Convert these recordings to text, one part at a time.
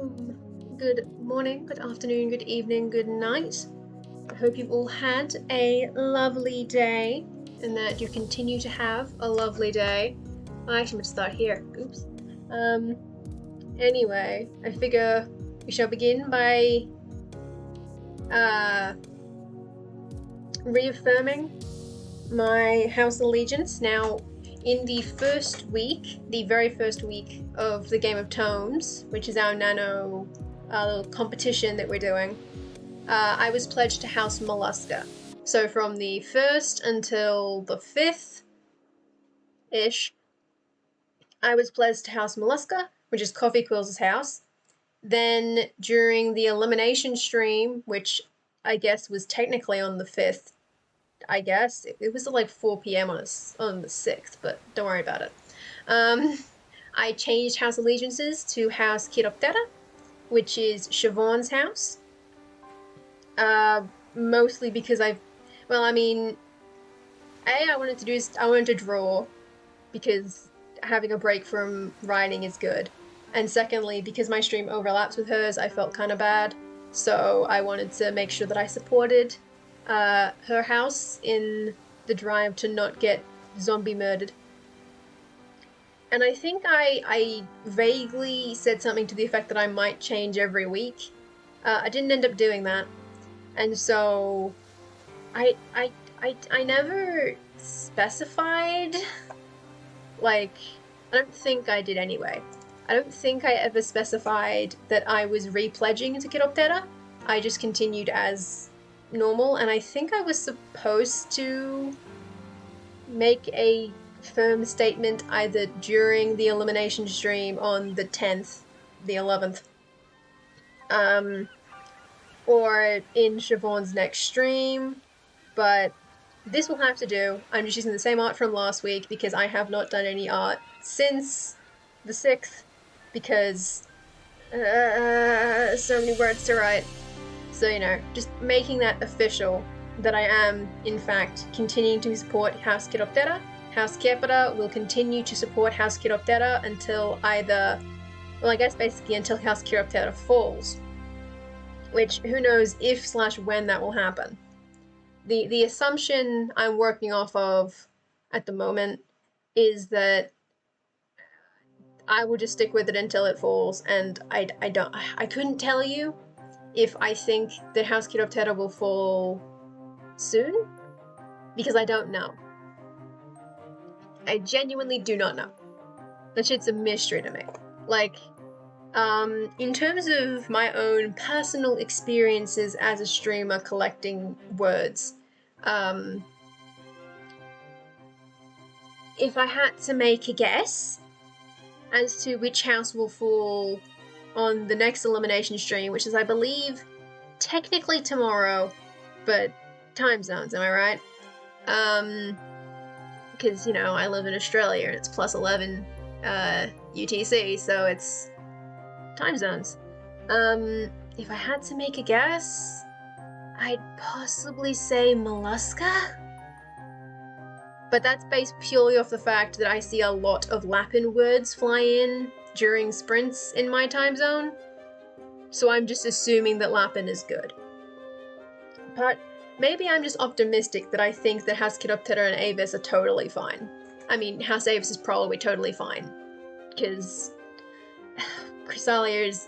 Good morning, good afternoon, good evening, good night. I hope you've all had a lovely day and that you continue to have a lovely day. I actually meant to start here. Oops. Anyway, I figure we shall begin by reaffirming my house allegiance. Now, in the very first week of the Game of Tomes, which is our nano little competition that we're doing, I was pledged to House Mollusca. So from the 1st until the 5th-ish, I was pledged to House Mollusca, which is Coffee Quills' house. Then during the elimination stream, which I guess was technically on the 5th, I guess. It was at like 4 p.m. on the 6th, but don't worry about it. I changed house allegiances to House Chiroptera, which is Siobhan's house. Mostly because I wanted to draw, because having a break from writing is good. And secondly, because my stream overlaps with hers, I felt kind of bad. So I wanted to make sure that I supported her house in the drive to not get zombie murdered. And I think I vaguely said something to the effect that I might change every week. I didn't end up doing that. And so I never specified, like, I don't think I did anyway. I don't think I ever specified that I was repledging to Chiroptera. I just continued as normal, and I think I was supposed to make a firm statement either during the elimination stream on the 10th, the 11th, or in Siobhan's next stream, but this will have to do. I'm just using the same art from last week because I have not done any art since the 6th, because so many words to write. So, just making that official, that I am, in fact, continuing to support House Chiroptera. House Chiroptera will continue to support House Chiroptera until until House Chiroptera falls. Which, who knows if/when that will happen. The assumption I'm working off of at the moment is that I will just stick with it until it falls, and I couldn't tell you if I think that House Chiroptera will fall soon, because I don't know. I genuinely do not know. That shit's a mystery to me. Like, in terms of my own personal experiences as a streamer collecting words, if I had to make a guess as to which house will fall on the next elimination stream, which is, I believe, technically tomorrow, but time zones, am I right? Because, I live in Australia and it's +11 UTC, so it's time zones. If I had to make a guess, I'd possibly say Mollusca. But that's based purely off the fact that I see a lot of Lapin words fly in during sprints in my time zone. So I'm just assuming that Lapin is good. But maybe I'm just optimistic that I think that House Chiroptera and Avis are totally fine. I mean, House Avis is probably totally fine, because Chrysalia is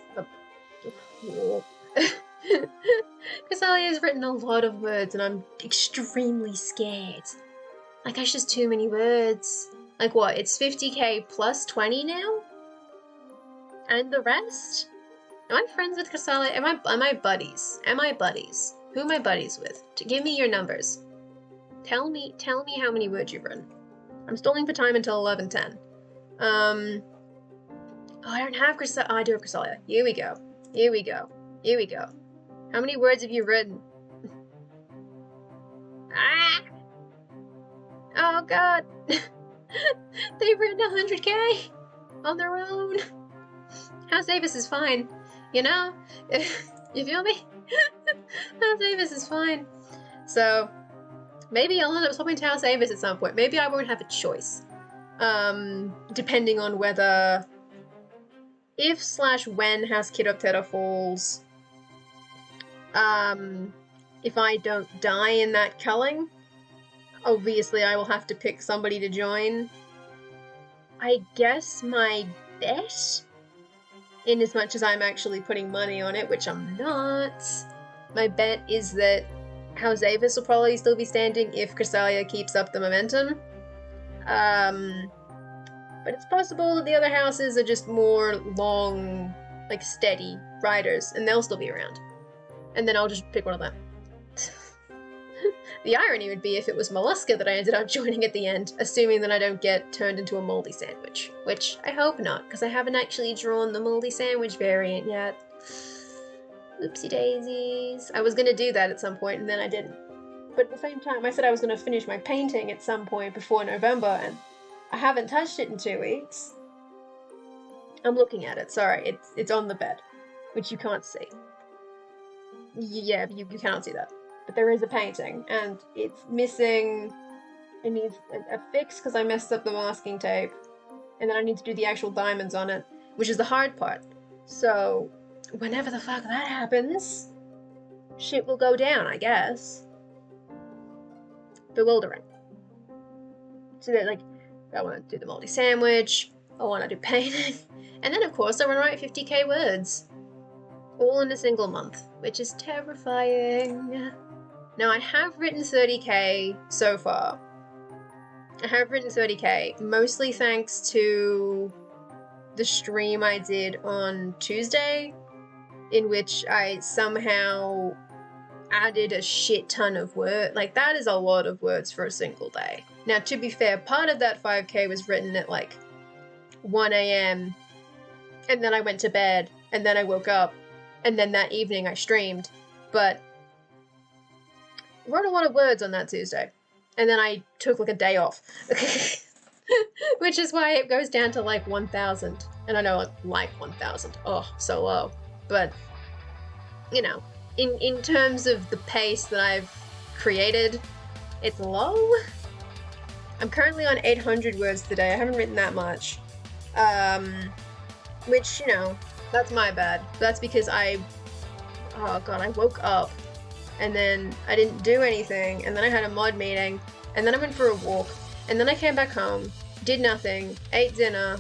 Chrysalia has written a lot of words, and I'm extremely scared. Like, that's just too many words. Like, what? It's 50k plus 20 now? And the rest? Am I friends with Chrysalia? Am I buddies? Am I buddies? Who am I buddies with? Give me your numbers. Tell me how many words you've written. I'm stalling for time until 11:10. Oh, I don't have Chrysalia. Oh, I do have Chrysalia. Here we go. How many words have you written? Ah! Oh god! They've written 100k on their own. House Avis is fine. You feel me? House Avis is fine. So, maybe I'll end up swapping to House Avis at some point. Maybe I won't have a choice. Depending on whether if/when House Kiddoptetta falls, if I don't die in that culling, obviously I will have to pick somebody to join. I guess my bet, in as much as I'm actually putting money on it, which I'm not, my bet is that House Avis will probably still be standing if Cresselia keeps up the momentum. But it's possible that the other houses are just more long, like steady riders, and they'll still be around. And then I'll just pick one of them. The irony would be if it was Mollusca that I ended up joining at the end, assuming that I don't get turned into a moldy sandwich. Which I hope not, because I haven't actually drawn the moldy sandwich variant yet. Oopsie daisies. I was going to do that at some point, and then I didn't. But at the same time, I said I was going to finish my painting at some point before November, and I haven't touched it in 2 weeks. I'm looking at it, sorry, it's on the bed, which you can't see. Yeah, you cannot see that. But there is a painting, and it's missing. It needs a fix because I messed up the masking tape, and then I need to do the actual diamonds on it, which is the hard part. So, whenever the fuck that happens, shit will go down, I guess. Bewildering. So that, like, I want to do the moldy sandwich, I want to do painting, and then of course I want to write 50k words. All in a single month, which is terrifying. Now, I have written 30k so far. I have written 30k, mostly thanks to the stream I did on Tuesday, in which I somehow added a shit ton of words. Like, that is a lot of words for a single day. Now, to be fair, part of that 5k was written at, like, 1 a.m., and then I went to bed, and then I woke up, and then that evening I streamed, but I wrote a lot of words on that Tuesday, and then I took, like, a day off. Which is why it goes down to, like, 1,000. And I know, like 1,000. Oh, so low. But, you know, in terms of the pace that I've created, it's low. I'm currently on 800 words today. I haven't written that much. Which, you know, that's my bad. That's because I woke up, and then I didn't do anything, and then I had a mod meeting, and then I went for a walk, and then I came back home, did nothing, ate dinner,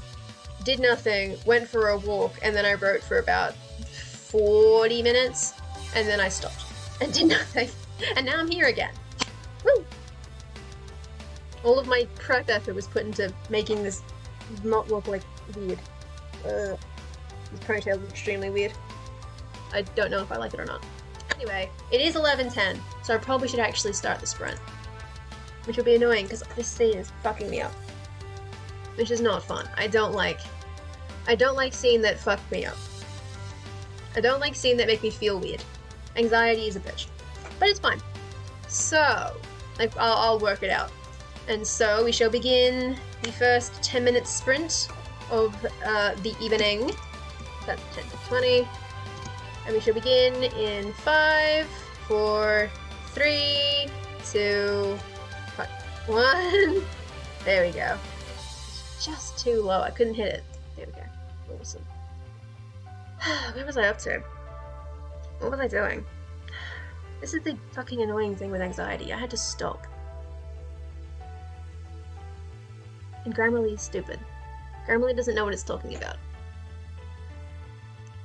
did nothing, went for a walk, and then I wrote for about 40 minutes, and then I stopped, and did nothing, and now I'm here again. Woo! All of my prep effort was put into making this not look, like, weird. This ponytail is extremely weird. I don't know if I like it or not. Anyway, it is 11:10, so I probably should actually start the sprint. Which will be annoying, because this scene is fucking me up. Which is not fun. I don't like seeing that fuck me up. I don't like seeing that make me feel weird. Anxiety is a bitch. But it's fine. So, like, I'll work it out. And so, we shall begin the first 10-minute sprint of the evening. That's 10 to 20. And we shall begin in 5, 4, 3, 2, 1. There we go. Just too low. I couldn't hit it. There we go. Awesome. What was I up to? What was I doing? This is the fucking annoying thing with anxiety. I had to stop. And Grammarly is stupid. Grammarly doesn't know what it's talking about.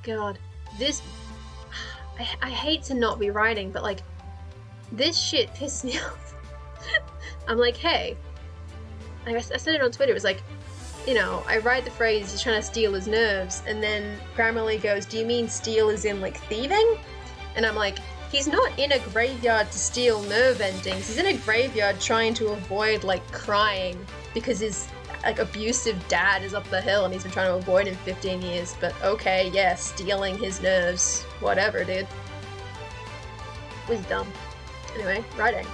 God. This... I hate to not be writing, but, like, this shit pissed me off. I'm like, hey, like I said it on Twitter, it was like, you know, I write the phrase, he's trying to steal his nerves, and then Grammarly goes, do you mean steal as in, like, thieving? And I'm like, he's not in a graveyard to steal nerve endings, he's in a graveyard trying to avoid, like, crying, because his, like, abusive dad is up the hill and he's been trying to avoid him 15 years, but okay, yeah, stealing his nerves, whatever, dude. It was dumb. Anyway, writing.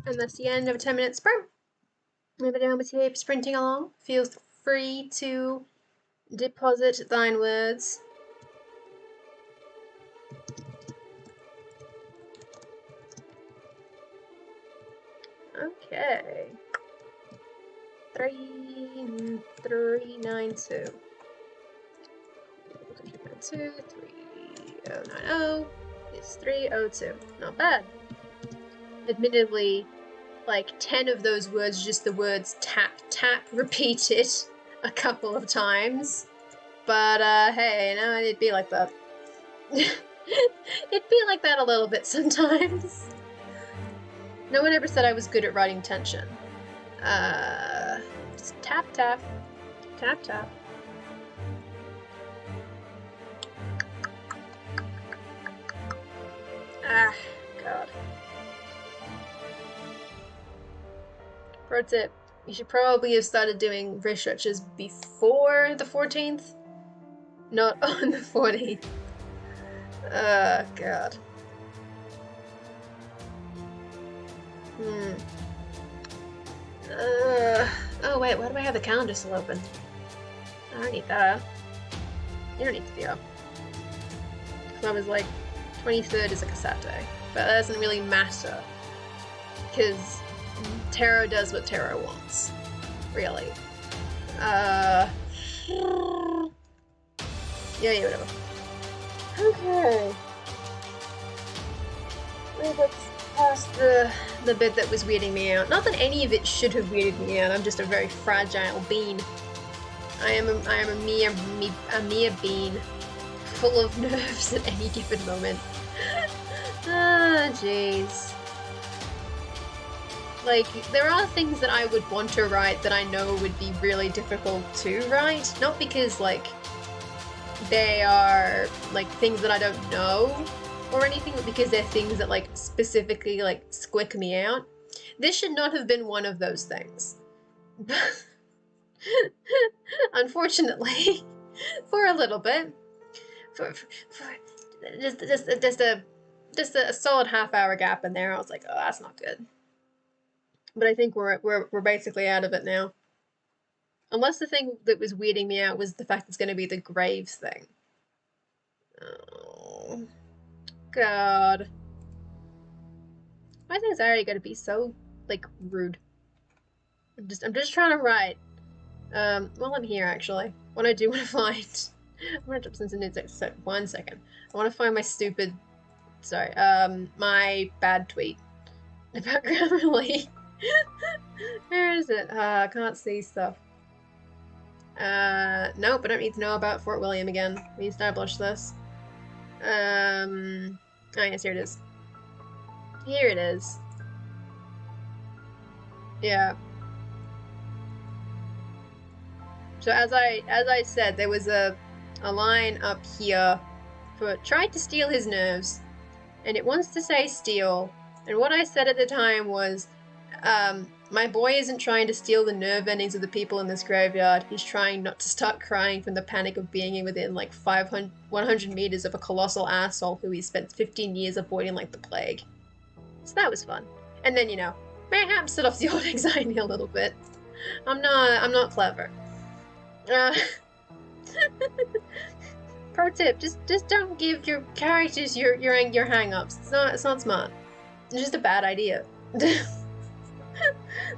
And that's the end of a 10-minute sprint. If anyone was here sprinting along, feel free to deposit thine words. Okay. 3392. 3090 is 302. Not bad. Admittedly, like 10 of those words, just the words tap, tap, repeated a couple of times. But, hey, you know, it'd be like that. It'd be like that a little bit sometimes. No one ever said I was good at writing tension. Just tap, tap, tap, tap. Ah, God. Pro tip, you should probably have started doing wrist stretches before the 14th, not on the 14th. God. Oh wait, why do I have the calendar still open? I don't need that. You don't need to be up. So I was like, 23rd is like a Saturday, but that doesn't really matter because tarot does what tarot wants, really. Yeah, whatever. Okay. Let's past the bit that was weirding me out. Not that any of it should have weirded me out. I'm just a very fragile bean. I am a mere bean, full of nerves at any given moment. Ah, jeez. Like, there are things that I would want to write that I know would be really difficult to write. Not because, like, they are, like, things that I don't know or anything, but because they're things that, like, specifically, like, squick me out. This should not have been one of those things. Unfortunately, for a little bit. For just a solid half-hour gap in there, I was like, oh, that's not good. But I think we're basically out of it now. Unless the thing that was weirding me out was the fact it's going to be the graves thing. Oh, God. Why is Ari going to be so, like, rude? I'm just trying to write. Well, I'm here actually. What I do want to find. I'm gonna drop some in 1 second. I want to find my stupid. Sorry. My bad tweet about Grammarly. Where is it? I can't see stuff. Nope, I don't need to know about Fort William again. We established this. Oh yes, here it is. Here it is. Yeah. So as I said, there was a line up here for tried to steal his nerves, and it wants to say steal. And what I said at the time was, my boy isn't trying to steal the nerve endings of the people in this graveyard. He's trying not to start crying from the panic of being within like 100 meters of a colossal asshole who he spent 15 years avoiding like the plague. So that was fun. And then, mayhem set off the old anxiety a little bit. I'm not clever. Pro tip: just don't give your characters your hang-ups. It's not smart. It's just a bad idea.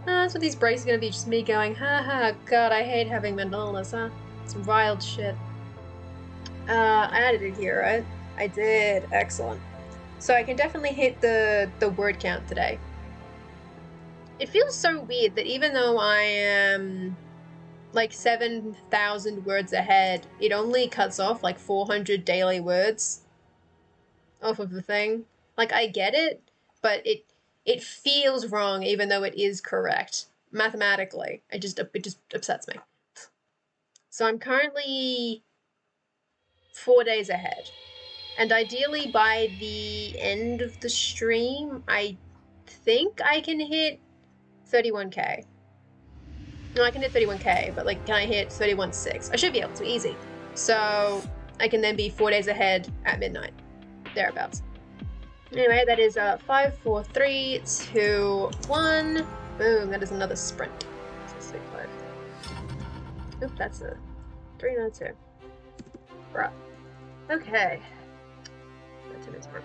That's what these breaks are gonna be. Just me going, haha, God, I hate having mental illness, huh? It's wild shit. I added it here, right? I did. Excellent. So I can definitely hit the word count today. It feels so weird that even though I am like 7,000 words ahead, it only cuts off like 400 daily words off of the thing. Like, I get it, but it feels wrong even though it is correct mathematically. It just upsets me. So I'm currently 4 days ahead, and ideally by the end of the stream, I think I can hit 31k. No, I can hit 31k, but like, can I hit 31.6? I should be able to, easy. So I can then be 4 days ahead at midnight, thereabouts. Anyway, that is 5, 4, 3, 2, 1. Boom, that is another sprint. 6, 5. Oop, that's a 3, no, 2. Bruh. Okay. That's a sprint.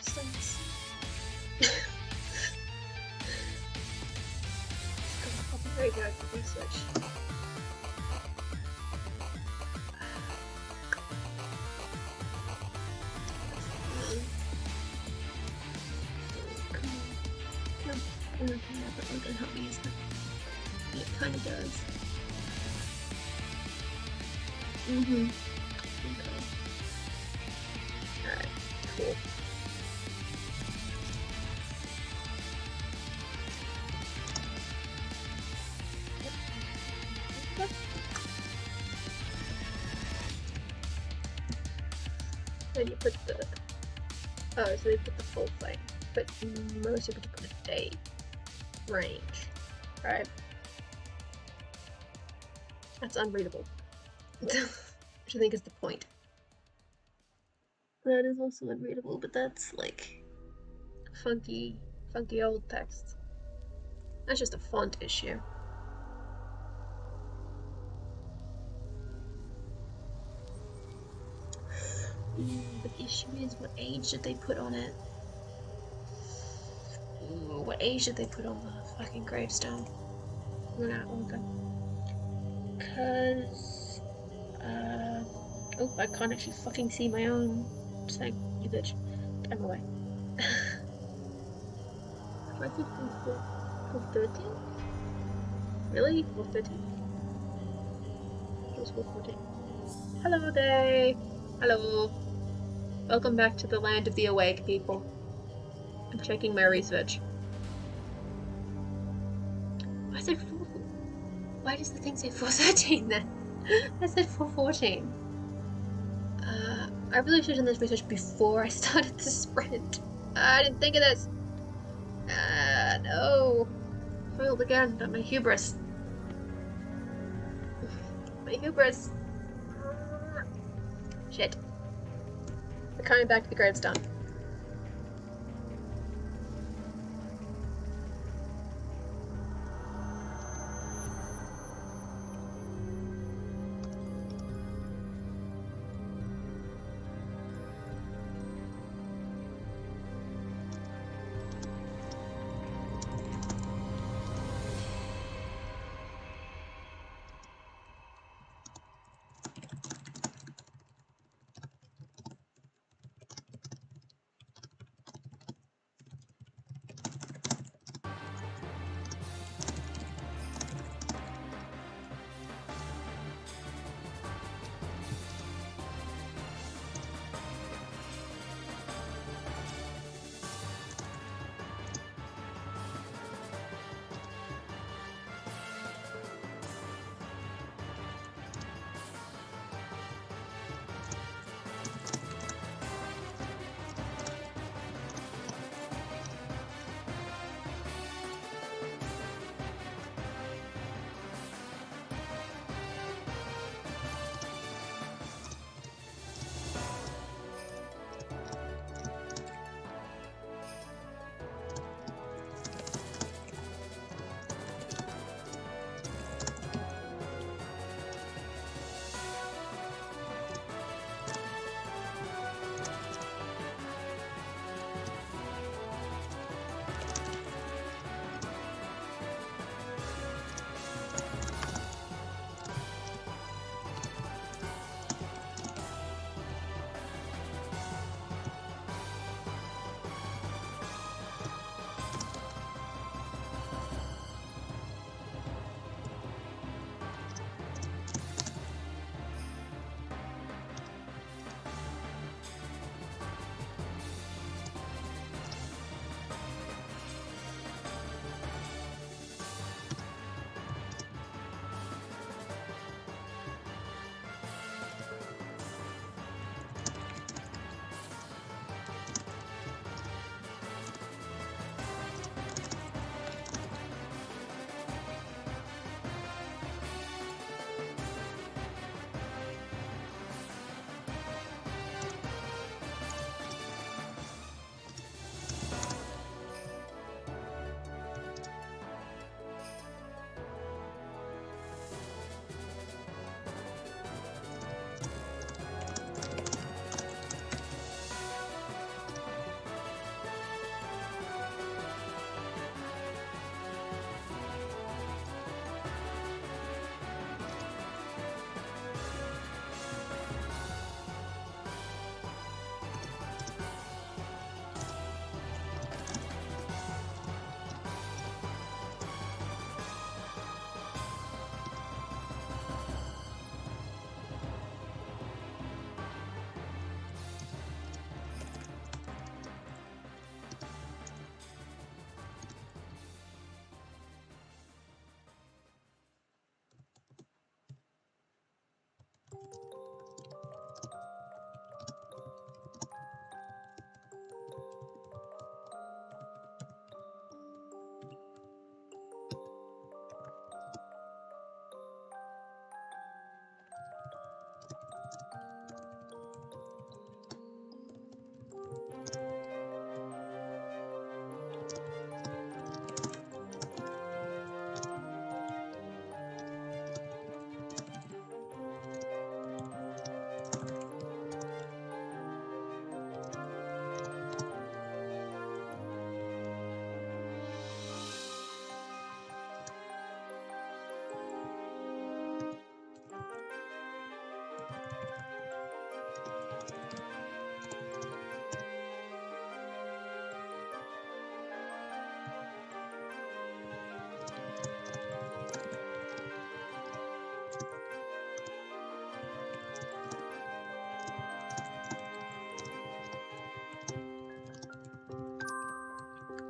gravestones. I'll be very bad for research. I don't think that one's gonna help me, is it? It kind of does. Okay. Alright, cool. Then you put the... Oh, so they put the full thing. But most people put a date range, right? That's unreadable. Which I think is the point. That is also unreadable, but that's like funky old text. That's just a font issue. But the issue is, what age did they put on it? Ooh, what age did they put on the fucking gravestone? We're not looking. Cause oh, I can't actually fucking see my own thing, you bitch. I'm away. I think 413? Really? 413? It was 414. Hello there! Hello! Welcome back to the land of the awake, people. I'm checking my research. Why is it 4? Why does the thing say 413 then? I said 414. I really should have done this research before I started the sprint. I didn't think of this. No. Failed again. Got my hubris. My hubris. Shit. We're coming back to the gravestone.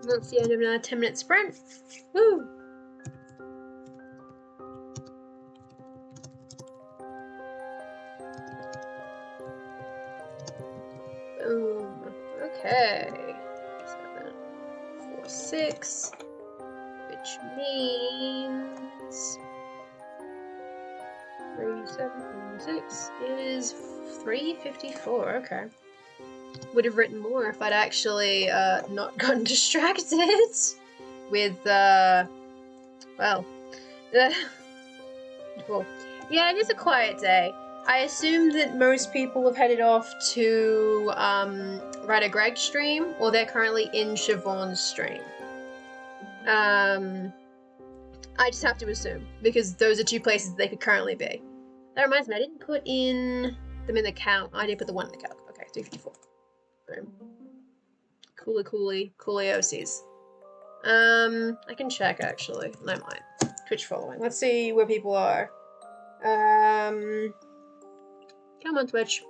That's the end of another 10-minute sprint. Woo! Boom. Okay. 7, 4, 6. Which means 3, 7, 6 is 354. Okay. Would have written more if I'd actually not gotten distracted with well, yeah, it is a quiet day. I assume that most people have headed off to Writer Greg's stream, or they're currently in Siobhan's stream. I just have to assume, because those are two places they could currently be. That reminds me, I didn't put in them in the count. I did put the 1 in the count. Okay, 254. Boom. Cooliosis. I can check actually. No, mine. Twitch following. Let's see where people are. Come on, Twitch.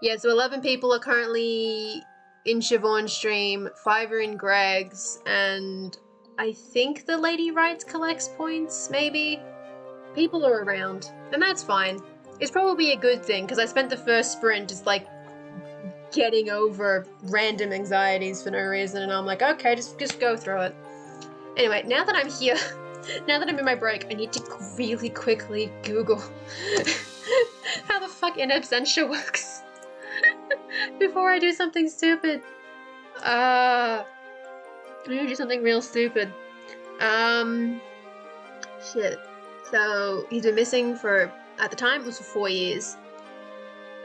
Yeah, so 11 people are currently in Siobhan's stream, 5 are in Greg's, and I think the lady writes collects points, maybe? People are around, and that's fine. It's probably a good thing, because I spent the first sprint just, like, getting over random anxieties for no reason, and I'm like, okay, just go through it. Anyway, now that I'm here, now that I'm in my break, I need to really quickly Google how the fuck in absentia works before I do something stupid. I'm gonna do something real stupid. Shit. So, he's been missing for, at the time, it was for 4 years.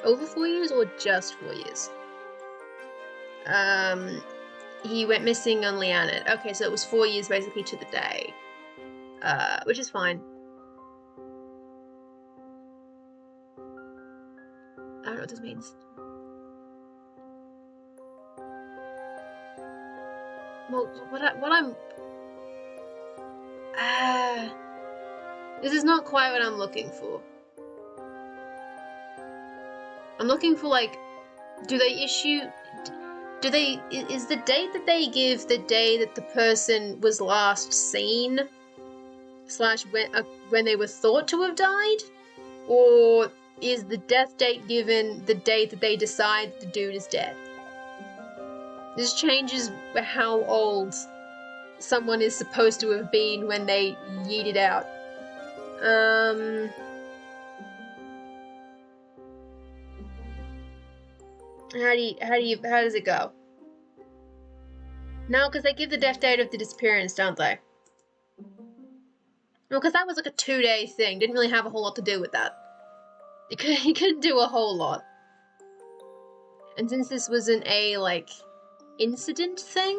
Over 4 years or just 4 years? He went missing on Leanid. Okay, so it was 4 years basically to the day. Which is fine. I don't know what this means. Well, this is not quite what I'm looking for. I'm looking for, like, is the date that they give the day that the person was last seen / when they were thought to have died? Or is the death date given the date that they decide the dude is dead? This changes how old someone is supposed to have been when they yeeted out. How does it go? No, because they give the death date of the disappearance, don't they? Well, because that was like a 2-day thing. Didn't really have a whole lot to do with that. You couldn't do a whole lot. And since this wasn't a, like, incident thing,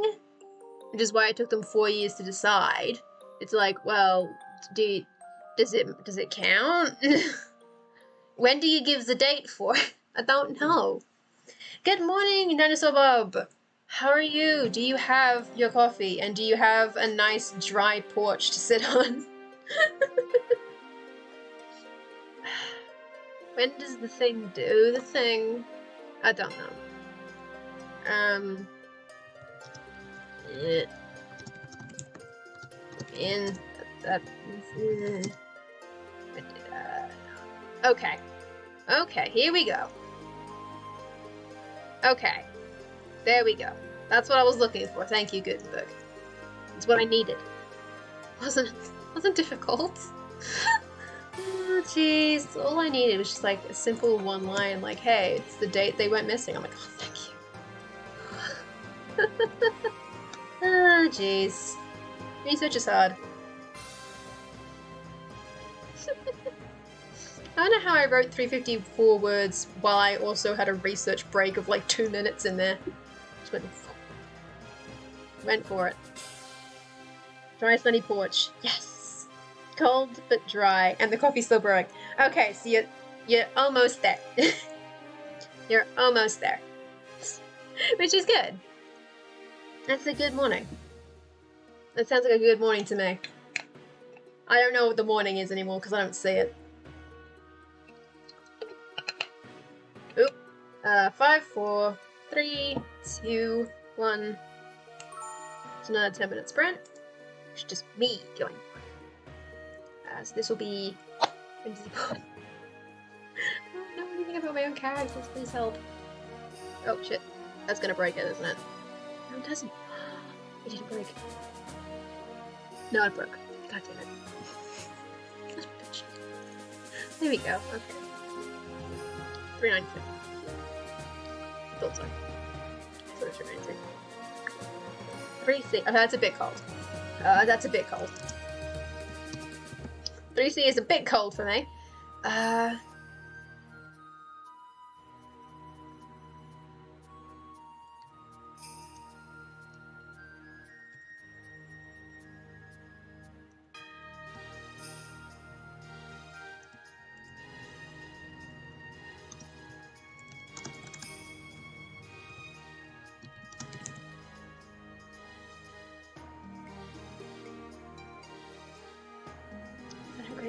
which is why it took them 4 years to decide, it's like, well, does it count? When do you give the date for? I don't know. Good morning, Dinosaur Bob. How are you? Do you have your coffee? And do you have a nice dry porch to sit on? When does the thing do the thing? I don't know. Okay, here we go. Okay, there we go. That's what I was looking for. Thank you, Gutenberg. It's what I needed. Wasn't difficult. Oh, jeez. All I needed was just like a simple one line, like, "Hey, it's the date they went missing." I'm like, "Oh, thank you." Oh, jeez. Research is hard. I don't know how I wrote 354 words while I also had a research break of like 2 minutes in there. Just went for it. Dry sunny porch. Yes! Cold but dry. And the coffee's still brewing. Okay, so you're almost there. You're almost there. Which is good. That's a good morning. That sounds like a good morning to me. I don't know what the morning is anymore because I don't see it. Oop. 5, 4, 3, 2, 1. It's another 10-minute sprint. It's just me going. So this will be invisible. I don't know anything about my own characters. Please help. Oh shit. That's gonna break it, isn't it? No, it doesn't. It didn't break. No, it broke. God damn it. There we go. Okay. 392. Thought so. Thought it was 393. 3C. Oh, that's a bit cold. That's a bit cold. 3C is a bit cold for me.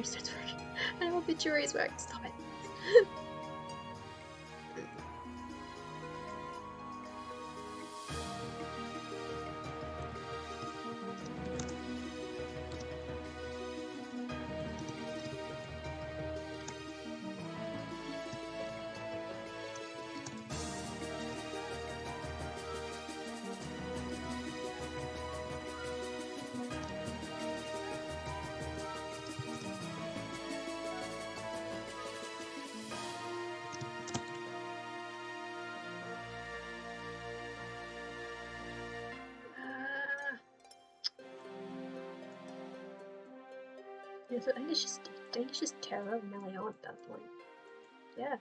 Starts working. I know obituaries work. Stop it. Yeah, so I think it's just Terra and Melion at that point. Yeah.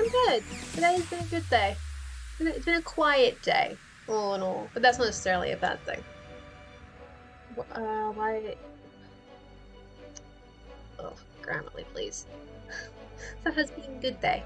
I'm good. Today's been a good day. It's been a quiet day, all in all, but that's not necessarily a bad thing. Why? Oh, Grammarly, please. That has been a good day.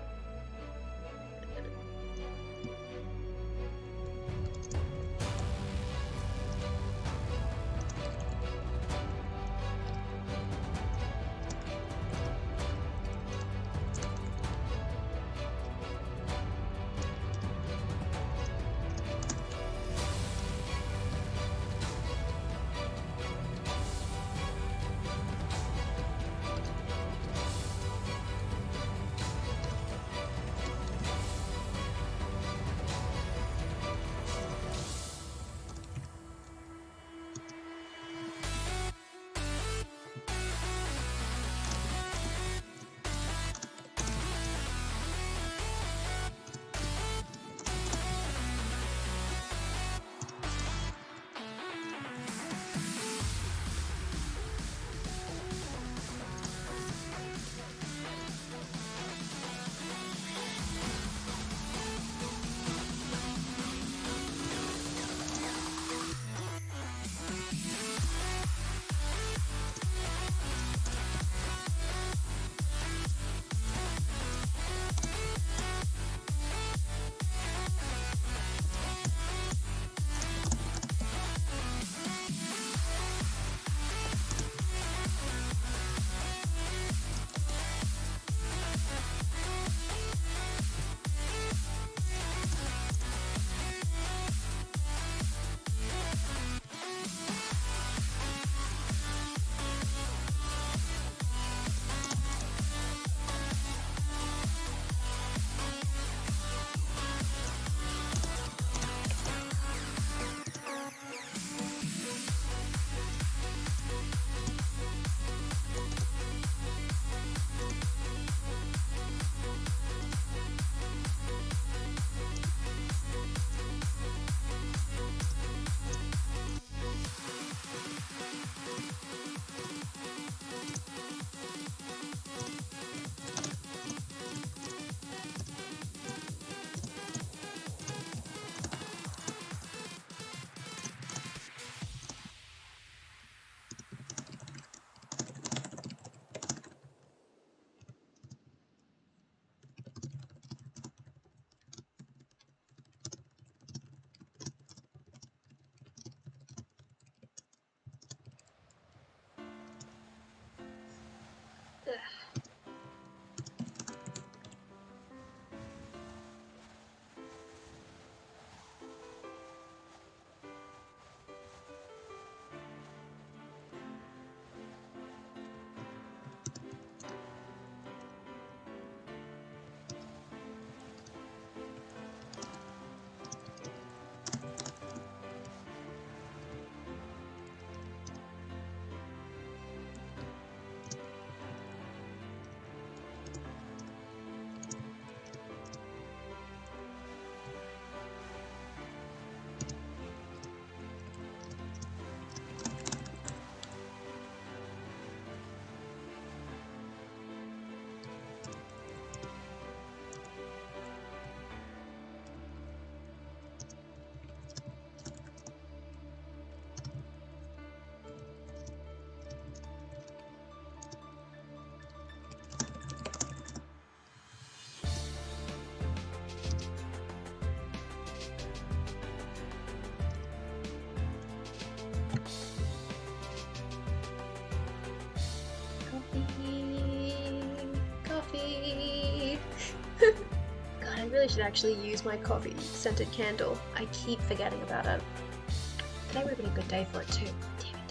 Coffee. God, I really should actually use my coffee scented candle. I keep forgetting about it. Today would have been a good day for it too. Damn it.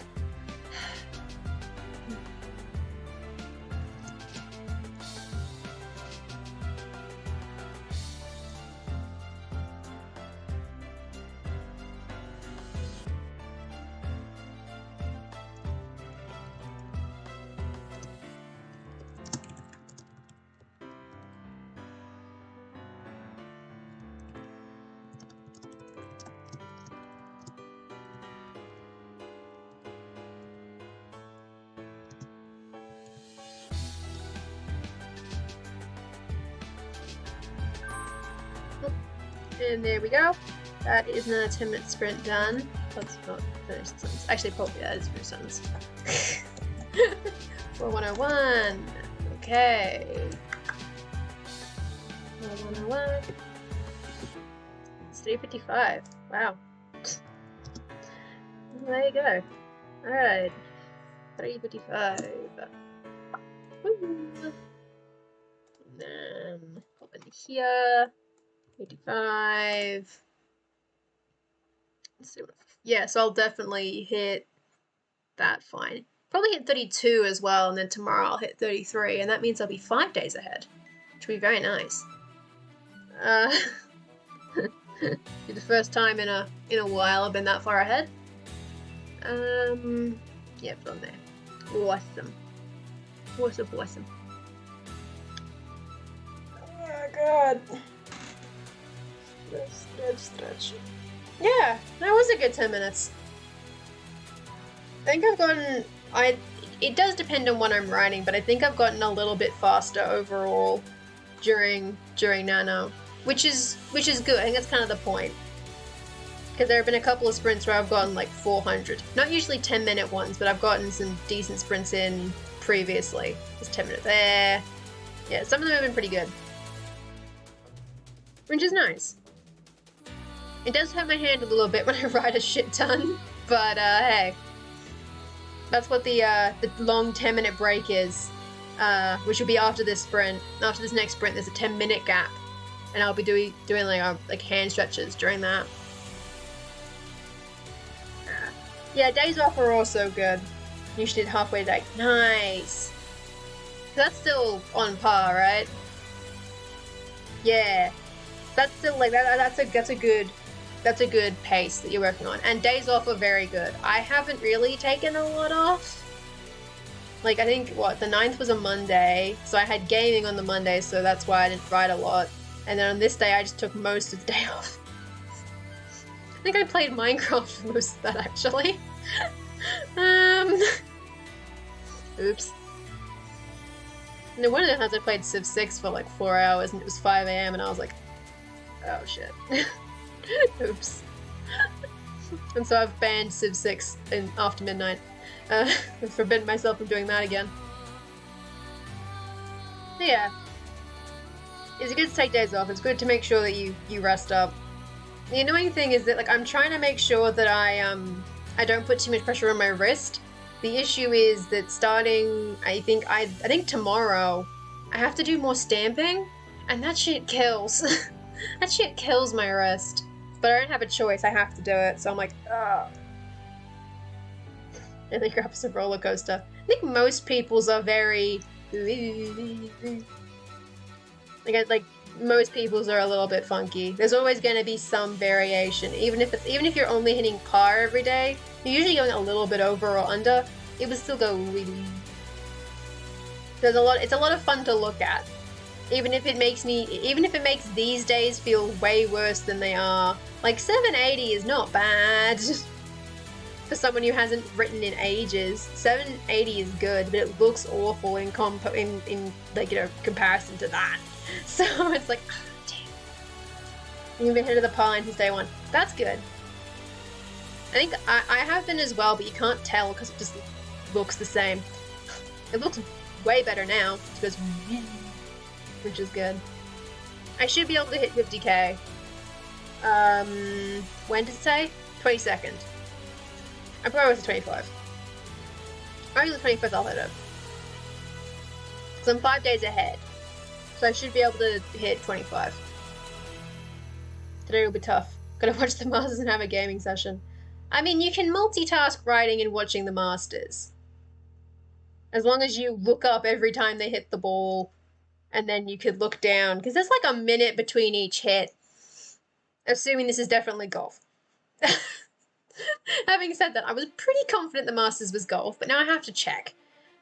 And there we go. That is another 10-minute sprint done. Let's not finish the sentence. Actually, probably that is finish the sentence. 4101. Okay. 4101. It's 3:55. Wow. There you go. Alright. 3:55. And then pop in here. 55. Let's see what. Yeah, so I'll definitely hit that fine. Probably hit 32 as well, and then tomorrow I'll hit 33, and that means I'll be 5 days ahead, which will be very nice. Be the first time in a while I've been that far ahead. Yeah, from there. Awesome. Awesome. Oh god. Stretch. Yeah, that was a good 10 minutes. I think I've gotten. It does depend on what I'm writing, but I think I've gotten a little bit faster overall during Nano, which is good. I think that's kind of the point. Because there have been a couple of sprints where I've gotten like 400. Not usually 10-minute ones, but I've gotten some decent sprints in previously. There's 10 minutes there. Yeah, some of them have been pretty good. Which is nice. It does hurt my hand a little bit when I write a shit ton, but hey. That's what the long 10-minute break is, which will be after this sprint. After this next sprint, there's a 10-minute gap, and I'll be doing like hand stretches during that. Yeah, days off are also good. You should did halfway day. Nice. That's still on par, right? Yeah, that's still like that. That's a good pace that you're working on. And days off are very good. I haven't really taken a lot off. Like, I think, the 9th was a Monday, so I had gaming on the Monday, so that's why I didn't write a lot. And then on this day, I just took most of the day off. I think I played Minecraft for most of that, actually. Oops. No, one of the times I played Civ 6 for like 4 hours, and it was 5 AM, and I was like, oh shit. Oops. And so I've banned Civ 6 after midnight. I've forbidden myself from doing that again. But yeah. It's good to take days off. It's good to make sure that you rest up. The annoying thing is that like I'm trying to make sure that I don't put too much pressure on my wrist. The issue is that starting I think tomorrow I have to do more stamping, and that shit kills. That shit kills my wrist. But I don't have a choice, I have to do it, so I'm like, ugh. And then grab some roller coaster. I think most people's are very like most people's are a little bit funky. There's always gonna be some variation. Even if you're only hitting par every day, you're usually going a little bit over or under, it would still go it's a lot of fun to look at. Even if it makes these days feel way worse than they are. Like 780 is not bad for someone who hasn't written in ages. 780 is good, but it looks awful in like, you know, comparison to that. So it's like, oh, damn. You've been ahead of the par line since day one. That's good. I think I have been as well, but you can't tell because it just looks the same. It looks way better now. It goes, which is good. I should be able to hit 50k. When did it say? 22nd. I'm probably with the 25. Only the 25th I'll hit it. So I'm 5 days ahead. So I should be able to hit 25. Today will be tough. Gotta watch the Masters and have a gaming session. I mean, you can multitask writing and watching the Masters. As long as you look up every time they hit the ball, and then you could look down, because there's like a minute between each hit. Assuming this is definitely golf. Having said that, I was pretty confident the Masters was golf, but now I have to check.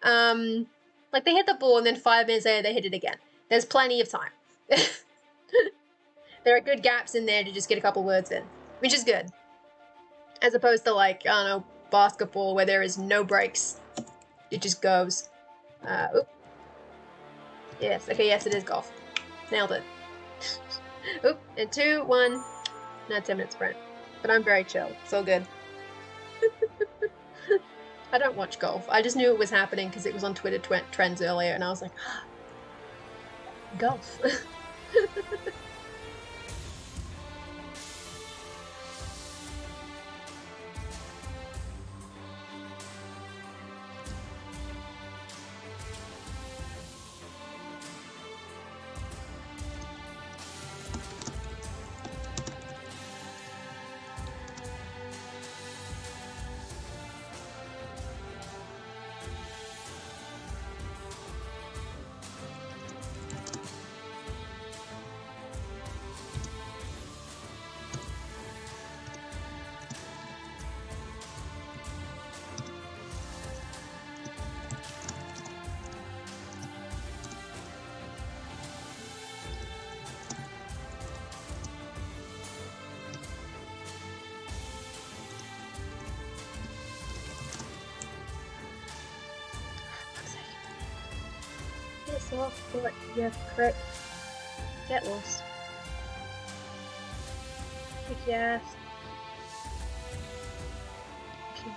Like they hit the ball and then 5 minutes later they hit it again. There's plenty of time. There are good gaps in there to just get a couple words in, which is good. As opposed to like, I don't know, basketball where there is no breaks. It just goes. Oop. Yes, okay, yes it is golf. Nailed it. Oop, and 2, 1. Not 10-minute sprint. But I'm very chill. So good. I don't watch golf. I just knew it was happening because it was on Twitter trends earlier, and I was like, ah, golf. Piss off, but you prick. Get lost. Kick your ass. Okay.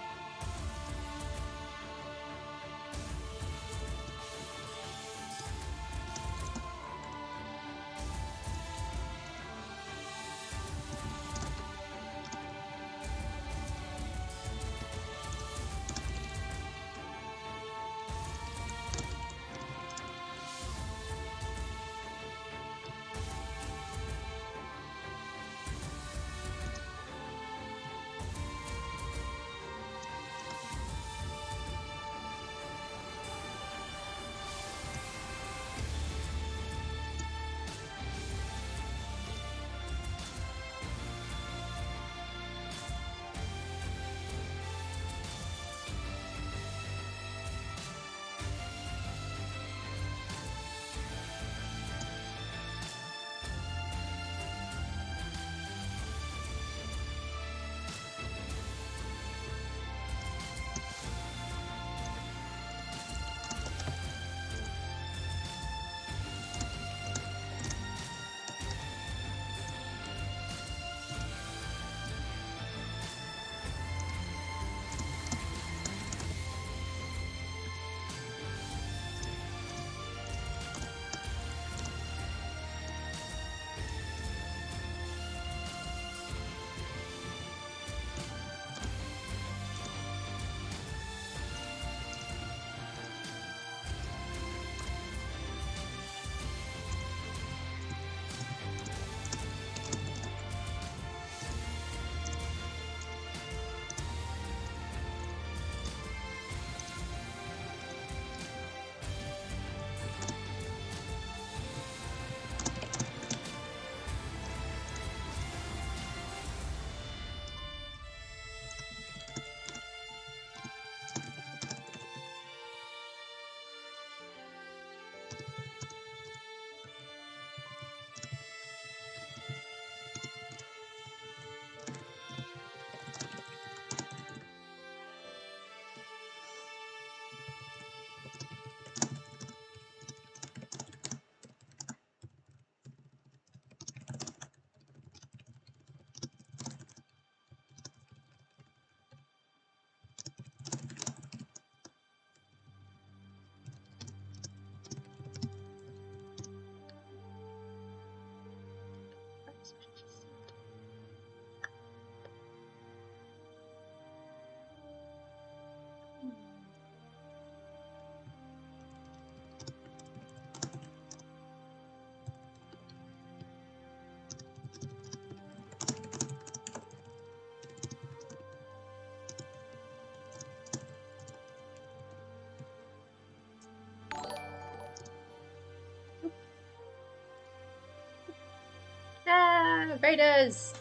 Ah, Raiders!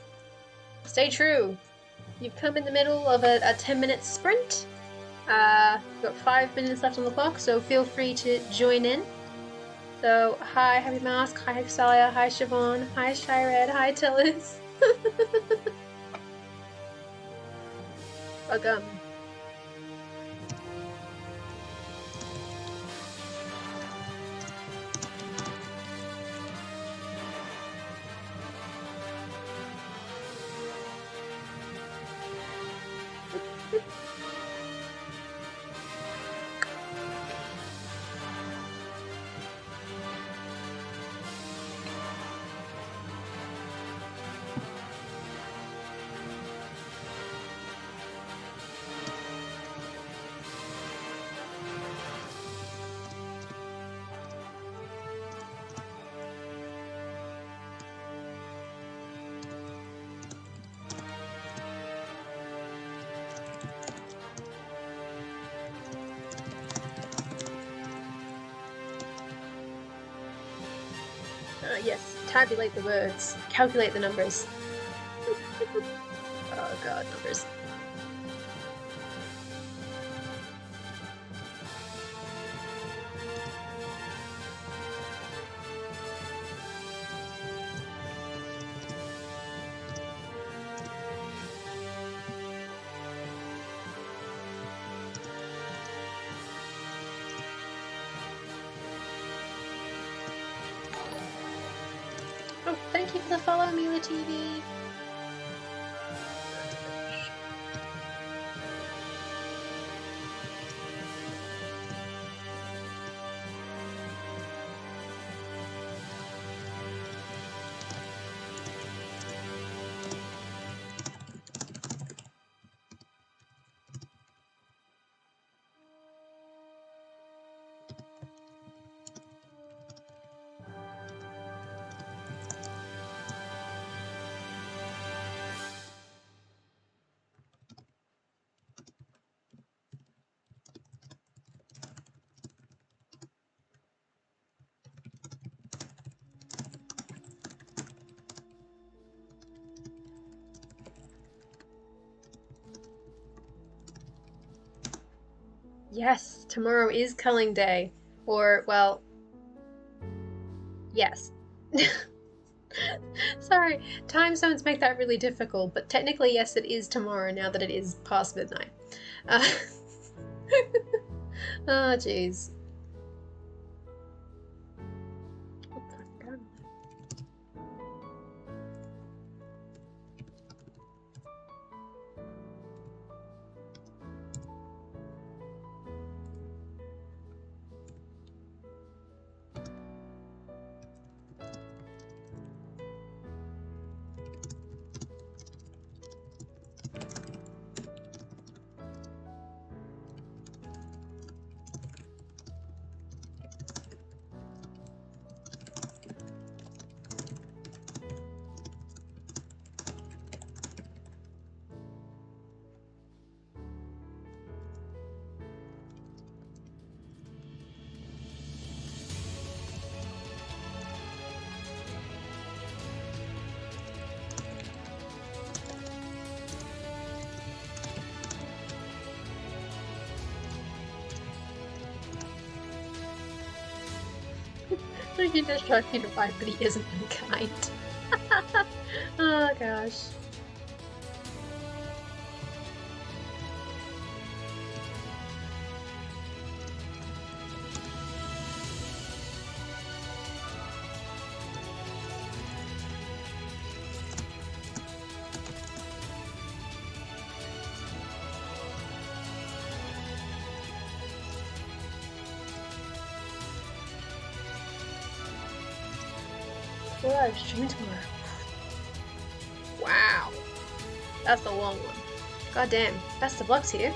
Stay true. You've come in the middle of a 10-minute sprint. We've got 5 minutes left on the clock, so feel free to join in. So, hi Happy Mask, hi Salia, hi Siobhan, hi Shyred, hi Tillis. Welcome. Yes, tabulate the words. Calculate the numbers. Oh god, numbers. Oh, thank you for the follow, Mila TV. Yes, tomorrow is culling day. Or, well, yes. Sorry, time zones make that really difficult, but technically, yes, it is tomorrow now that it is past midnight. Oh, jeez. He just tried to fight, but he isn't unkind. Oh gosh. Well, I'm streaming tomorrow. Wow. That's a long one. God damn. Best of luck to you.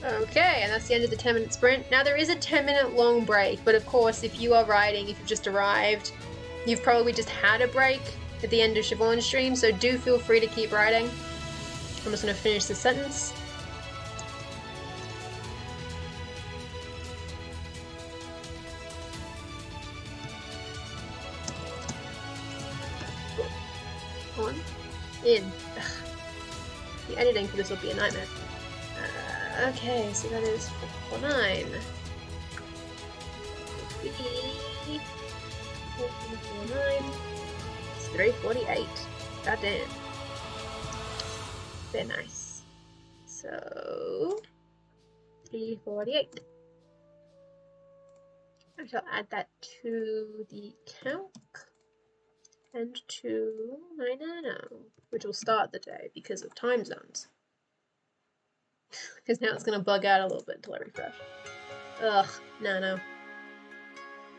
Okay, and that's the end of the 10-minute sprint. Now there is a 10-minute long break, but of course if you are riding, if you've just arrived, you've probably just had a break at the end of Siobhan's stream, so do feel free to keep riding. I'm just going to finish the sentence. On. In. Ugh. The editing for this will be a nightmare. Okay, so that is 449. 449. 348. Goddamn. Very nice. So 348. I shall add that to the calc and to my Nano, which will start the day because of time zones. Because now it's going to bug out a little bit until I refresh. Ugh, Nano.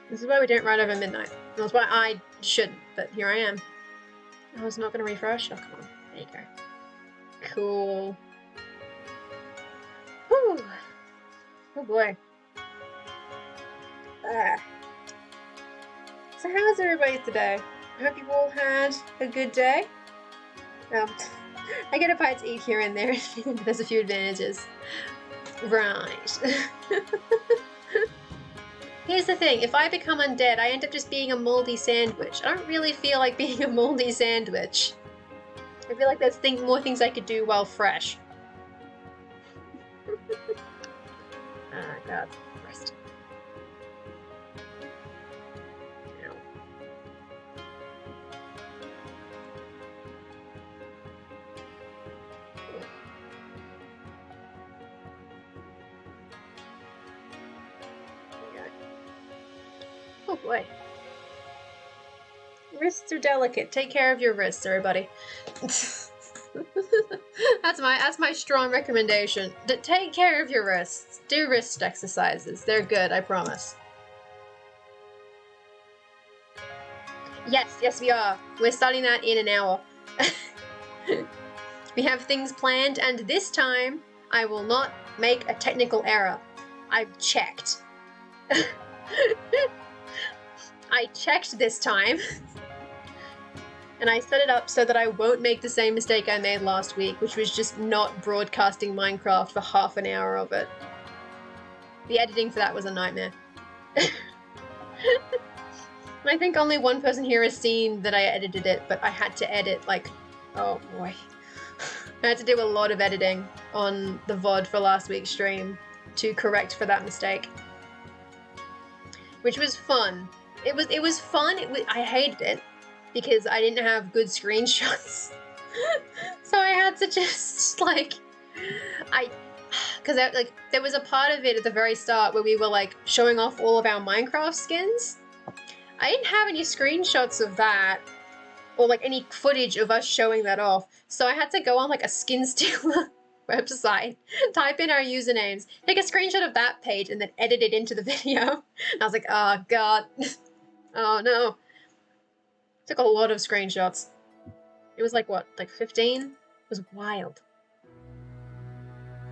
This is why we don't write over midnight. That's why I shouldn't, but here I am. I was not going to refresh? Oh, come on. There you go. Cool. Whew. Oh boy. So how's everybody today? I hope you all had a good day. I get a bite to eat here and there. There's a few advantages. Right. Here's the thing, if I become undead, I end up just being a moldy sandwich. I don't really feel like being a moldy sandwich. I feel like there's more things I could do while fresh. Ah, God. Rest. Ow. Oh boy. Wrists are delicate. Take care of your wrists, everybody. That's my strong recommendation. Take care of your wrists. Do wrist exercises. They're good, I promise. Yes, we are. We're starting that in an hour. We have things planned, and this time I will not make a technical error. I've checked. I checked this time. And I set it up so that I won't make the same mistake I made last week, which was just not broadcasting Minecraft for half an hour of it. The editing for that was a nightmare. I think only one person here has seen that I edited it, but I had to edit, like, oh boy. I had to do a lot of editing on the VOD for last week's stream to correct for that mistake. Which was fun. It was fun, I hated it. Because I didn't have good screenshots. So I had to just, like, there was a part of it at the very start where we were, like, showing off all of our Minecraft skins. I didn't have any screenshots of that, or, like, any footage of us showing that off. So I had to go on, like, a skin stealer website, type in our usernames, take a screenshot of that page, and then edit it into the video. And I was like, oh, God. Oh, no. Took a lot of screenshots. It was like, what, like 15? It was wild.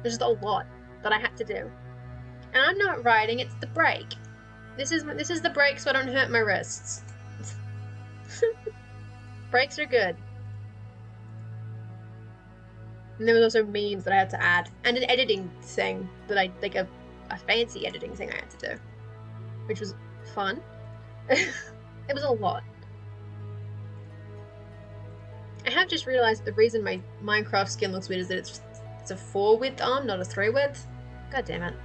There's just a lot that I had to do. And I'm not writing, it's the break. This is the break so I don't hurt my wrists. Breaks are good. And there was also memes that I had to add. And an editing thing that like a fancy editing thing I had to do. Which was fun. It was a lot. I have just realized the reason my Minecraft skin looks weird is that it's a 4 width arm, not a 3 width. God damn it.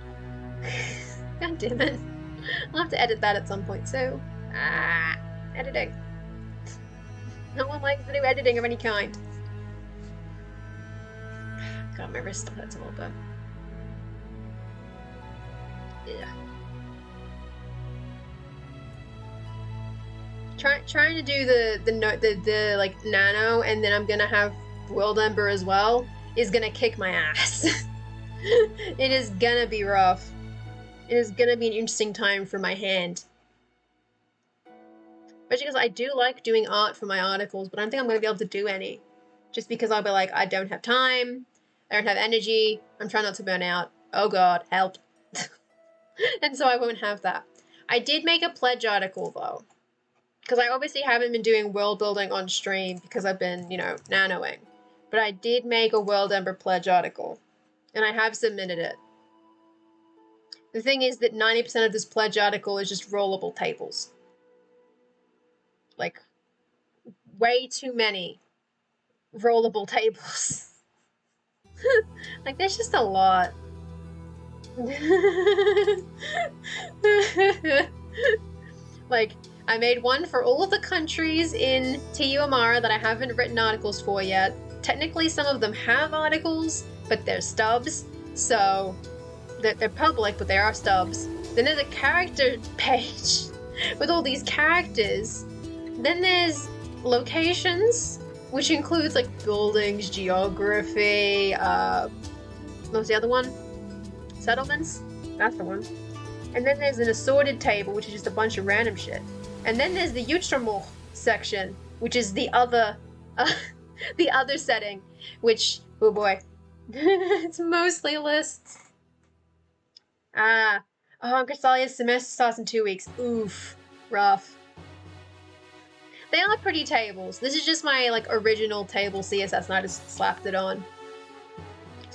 God damn it. I'll have to edit that at some point too. Editing. No one likes to do editing of any kind. God, my wrist hurts a little bit. Yeah. Trying to do the like nano, and then I'm gonna have World Ember as well, is gonna kick my ass. It is gonna be rough. It is gonna be an interesting time for my hand. Especially because I do like doing art for my articles, but I don't think I'm gonna be able to do any. Just because I'll be like, I don't have time, I don't have energy, I'm trying not to burn out. Oh God, help. And so I won't have that. I did make a pledge article though. Because I obviously haven't been doing world building on stream because I've been, you know, nanoing. But I did make a World Ember pledge article. And I have submitted it. The thing is that 90% of this pledge article is just rollable tables. Like, way too many rollable tables. Like, there's just a lot. Like, I made one for all of the countries in TU Amara that I haven't written articles for yet. Technically, some of them have articles, but they're stubs, so they're public, but they are stubs. Then there's a character page with all these characters. Then there's locations, which includes like buildings, geography, what was the other one? Settlements? That's the one. And then there's an assorted table, which is just a bunch of random shit. And then there's the Utramo section, which is the other the other setting, which, oh boy, it's mostly lists. Oh, Chrysalia's semester starts in 2 weeks. Oof, rough. They are pretty tables. This is just my like original table CSS, and I just slapped it on.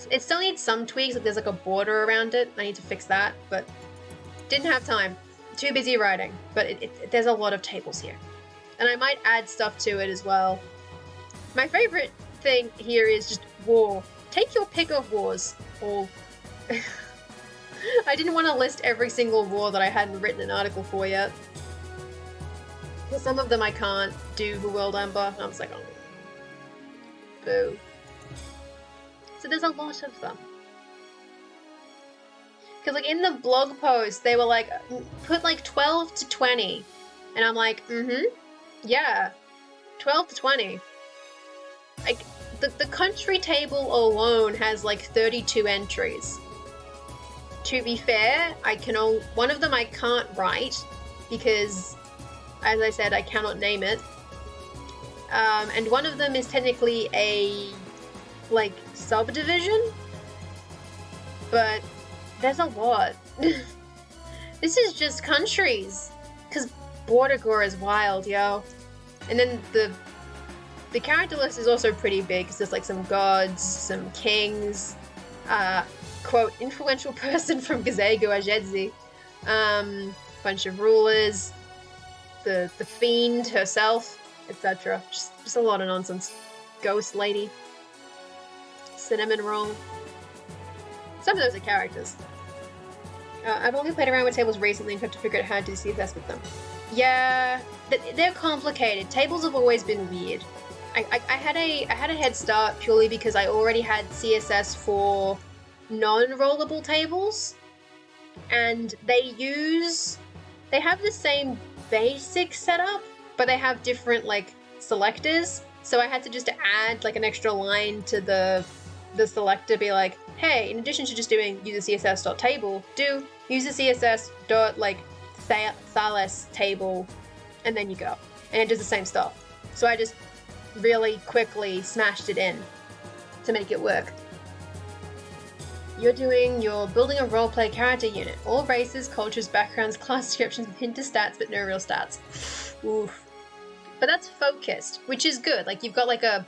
It still needs some tweaks, like there's like a border around it. I need to fix that, but didn't have time. Too busy writing, but there's a lot of tables here. And I might add stuff to it as well. My favorite thing here is just war. Take your pick of wars. All. I didn't want to list every single war that I hadn't written an article for yet. Because some of them I can't do for World Ember. I was like, oh. Boo. So there's a lot of them. Because like in the blog post, they were like, put like 12 to 20. And I'm like, yeah, 12 to 20. Like, the country table alone has like 32 entries. To be fair, one of them I can't write because, as I said, I cannot name it. And one of them is technically a, like, subdivision. But there's a lot. This is just countries. Because Border Gore is wild, yo. And then the character list is also pretty big, because there's like some gods, some kings, quote, influential person from Gazego Ajedzi, bunch of rulers, the fiend herself, etc. Just a lot of nonsense. Ghost lady. Cinnamon roll. Some of those are characters. I've only played around with tables recently and tried to figure out how to do CSS with them. Yeah, they're complicated. Tables have always been weird. I had a head start purely because I already had CSS for non-rollable tables, and they have the same basic setup, but they have different like selectors. So I had to just add like an extra line to the selector, be like, hey, in addition to just doing user_css.table, do user_css.thales table, and then you go, and it does the same stuff. So I just really quickly smashed it in to make it work. You're building a roleplay character unit. All races, cultures, backgrounds, class descriptions, with hint to stats, but no real stats. Oof. But that's focused, which is good. Like, you've got like a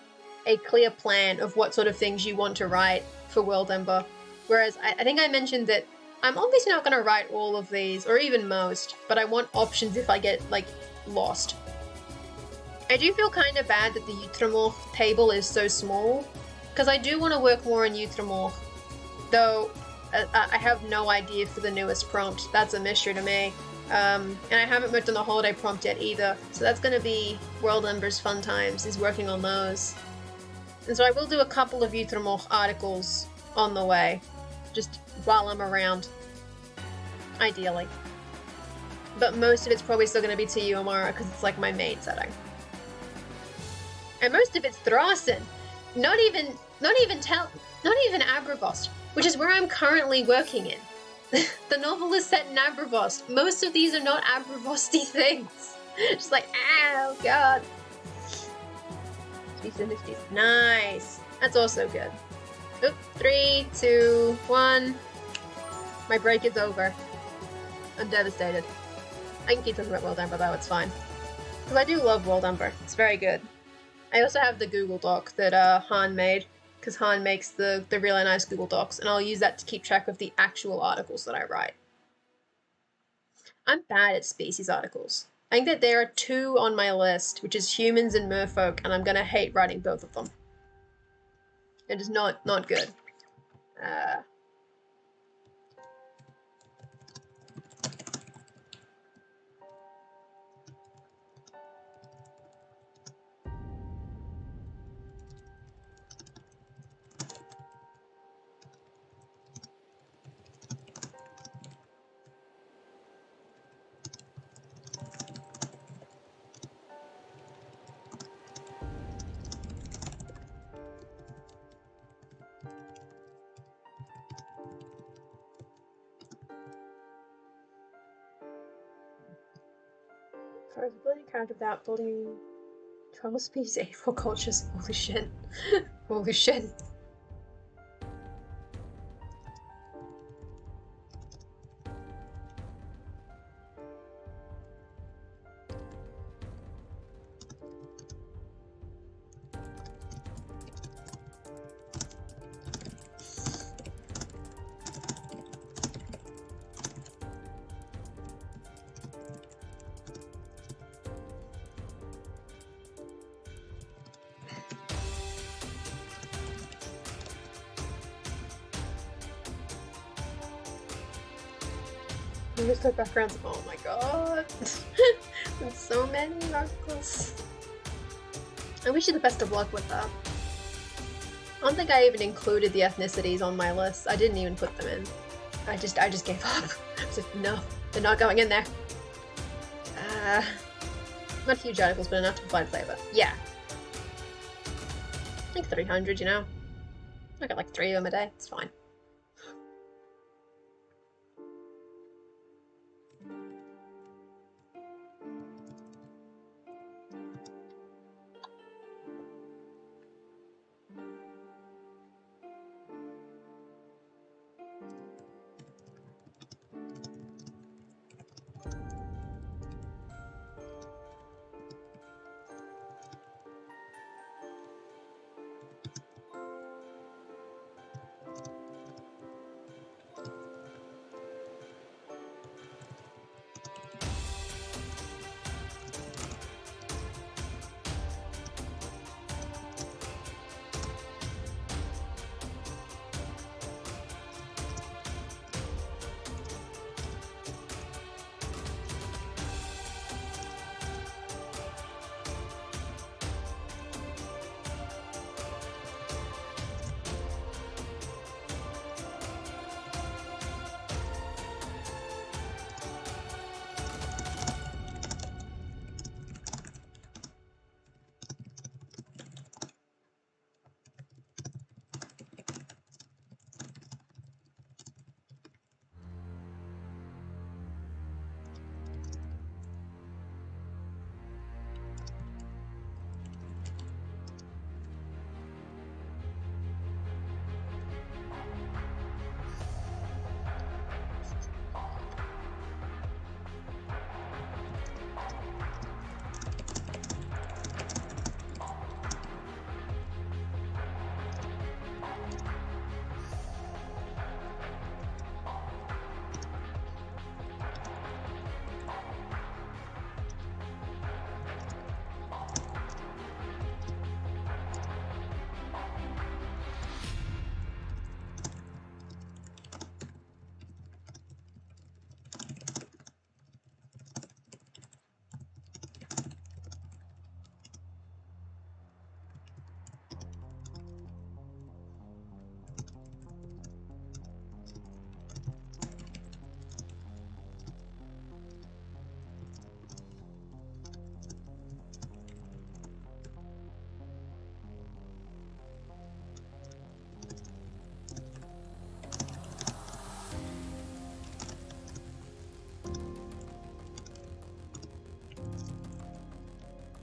clear plan of what sort of things you want to write for World Ember. Whereas I think I mentioned that I'm obviously not going to write all of these, or even most, but I want options if I get, like, lost. I do feel kind of bad that the Utramo table is so small, because I do want to work more on Utramo, though I have no idea for the newest prompt. That's a mystery to me. And I haven't worked on the holiday prompt yet either, so that's going to be World Ember's fun times, is working on those. And so I will do a couple of Utramo articles on the way, just while I'm around, ideally. But most of it's probably still going to be TU Amara, because it's like my main setting. And most of it's Thrasen. Not even Abravost, which is where I'm currently working in. The novel is set in Abravost. Most of these are not Abravosty things. Just like, oh god. Nice. That's also good. Oop, 3, 2, 1. My break is over. I'm devastated. I can keep talking about World Ember though, it's fine. Because I do love World Ember. It's very good. I also have the Google Doc that Han made, because Han makes the really nice Google Docs, and I'll use that to keep track of the actual articles that I write. I'm bad at species articles. I think that there are 2 on my list, which is humans and merfolk, and I'm gonna hate writing both of them. It is not good. For building a character without building 12 species, 84 cultures. Holy shit. Holy shit. Just like backgrounds. Oh my god. There's so many articles. I wish you the best of luck with that. I don't think I even included the ethnicities on my list. I didn't even put them in. I just gave up. I was like, no, they're not going in there. Not huge articles, but enough to provide flavor. Yeah. Like 300, you know? I got like 3 of them a day. It's fine.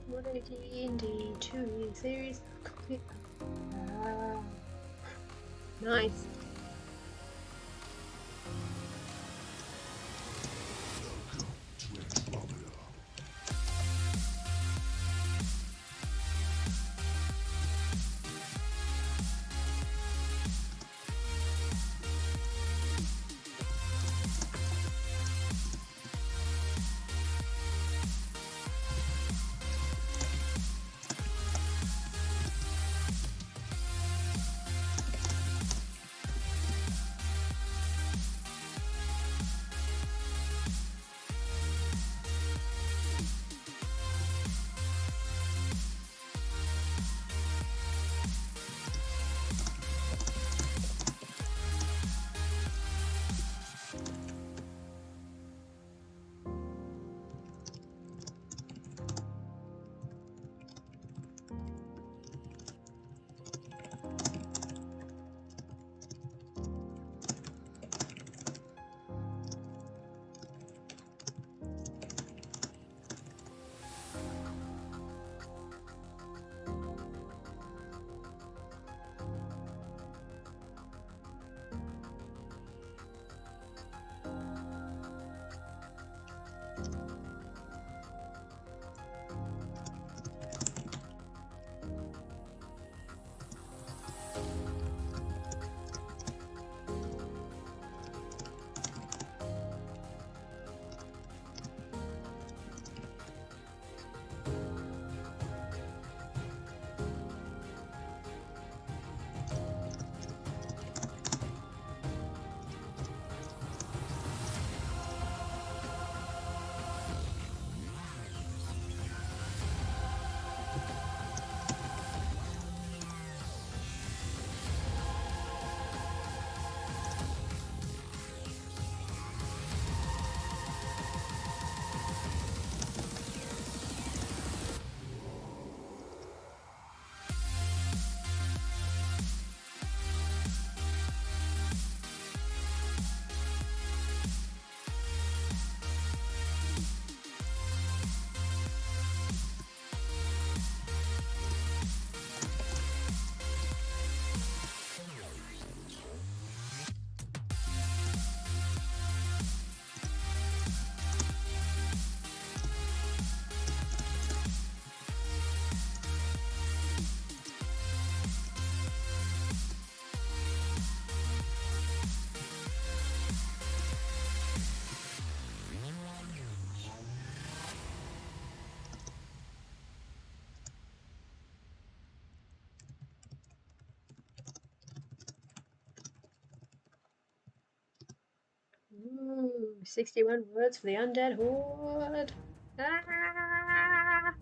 What a D&D 2 series complete. Nice. 61 words for the undead horde. Ah!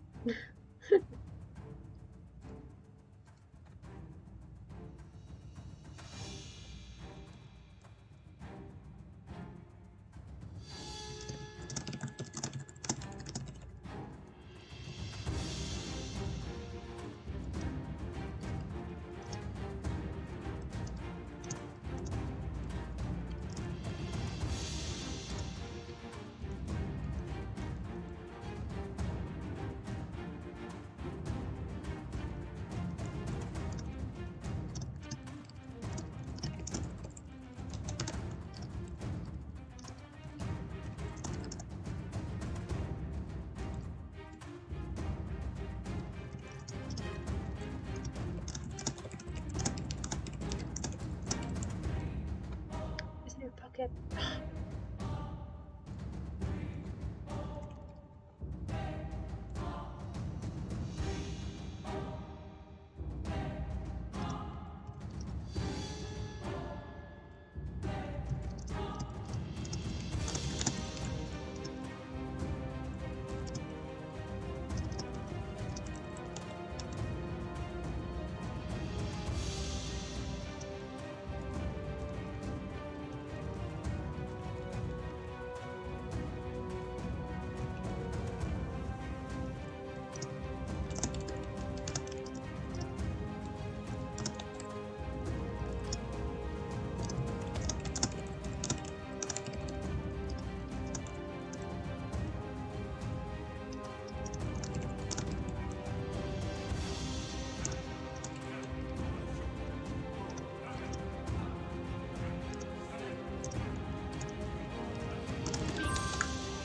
Isn't there a pocket?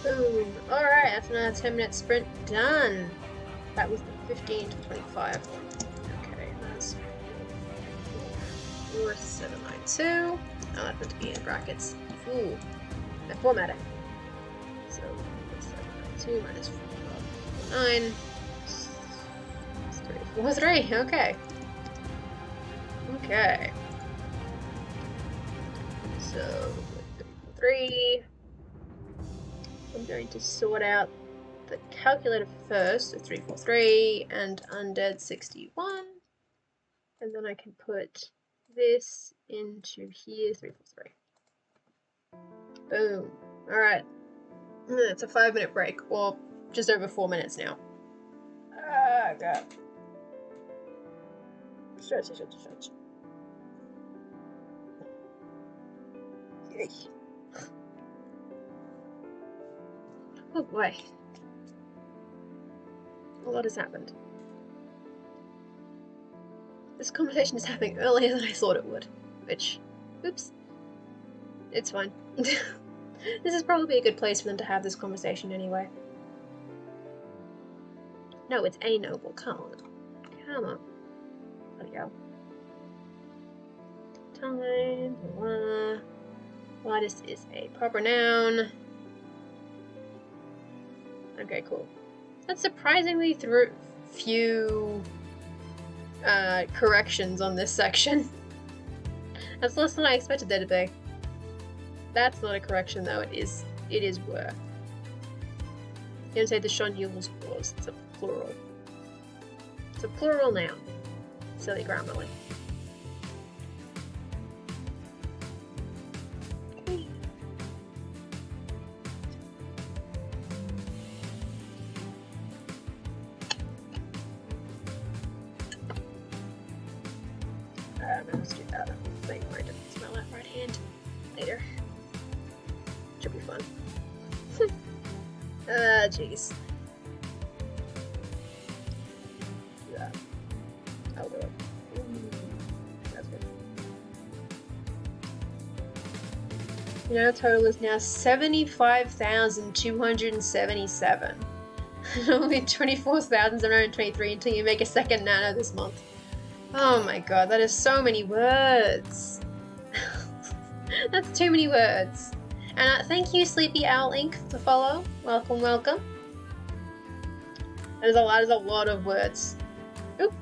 Boom. Alright, that's another 10-minute sprint done. That was the 15 to 25 one. Okay, that's 4792. Oh, that meant to be in brackets. Ooh, I formatted. So, 4792 minus 449. 343. Okay. Okay. So, 343. I'm going to sort out the calculator first, so 343 and undead 61. And then I can put this into here, 343. Boom. Alright. It's a 5-minute break, or just over 4 minutes now. Ah, God. Stretch. Yay. Oh boy. A lot has happened. This conversation is happening earlier than I thought it would, which, oops, it's fine. This is probably a good place for them to have this conversation anyway. No, it's a noble, come on. Come on. There we go. Time, blah. This is a proper noun. Okay, cool. That's surprisingly few corrections on this section. That's less than I expected there to be. That's not a correction though, it is were. You don't say the Sean Yule's was, it's a plural. It's a plural noun. Silly Grammarly. Let's do that. Make my smell that right hand later. Should be fun. Jeez. Yeah. I'll do it. That's good. You know, total is now 75,277. Only 24,723 until you make a second nano this month. Oh my god, that is so many words. That's too many words. And thank you, Sleepy Owl Inc. for the follow. Welcome, welcome. That is a lot of words. Oop.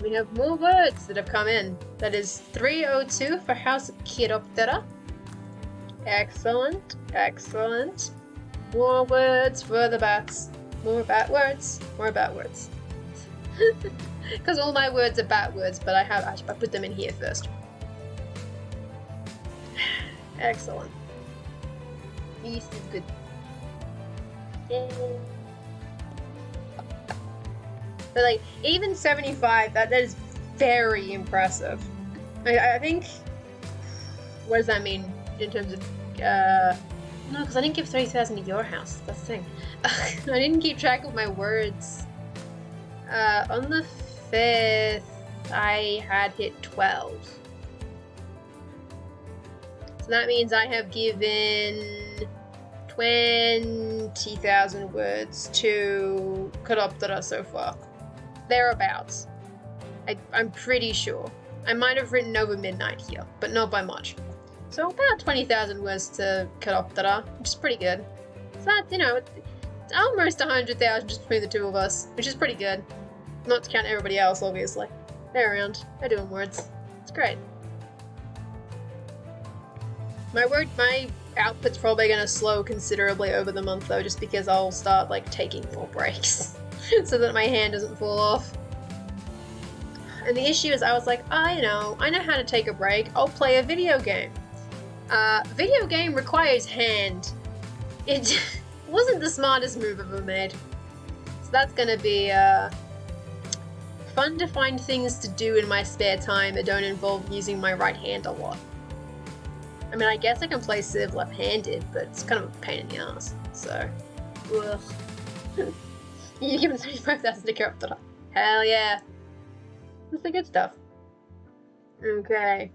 We have more words that have come in. That is 302 for House of Chiroptera. Excellent, excellent. More words for the bats. More bat words. More bat words. Because all my words are bat words, but I put them in here first. Excellent. This is good. Yay. But like, even 75, that is very impressive. I think, what does that mean in terms of, no, because I didn't give 30,000 to your house, that's the thing. I didn't keep track of my words. On the 5th, I had hit 12. So that means I have given 20,000 words to Chiroptera so far. Thereabouts. I'm pretty sure. I might have written over midnight here, but not by much. So about 20,000 words to Chiroptera, which is pretty good. So that's, you know, it's almost 100,000 just between the two of us, which is pretty good. Not to count everybody else, obviously. They're around. They're doing words. It's great. My output's probably going to slow considerably over the month, though, just because I'll start, like, taking more breaks so that my hand doesn't fall off. And the issue is I was like, you know, I know how to take a break. I'll play a video game. Video game requires hand. It wasn't the smartest move ever made. So that's going to be, fun to find things to do in my spare time that don't involve using my right hand a lot. I mean, I guess I can play Civ left-handed, but it's kind of a pain in the ass, so... Ugh. You give him 75,000 to Chiroptera. Hell yeah. That's the good stuff. Okay.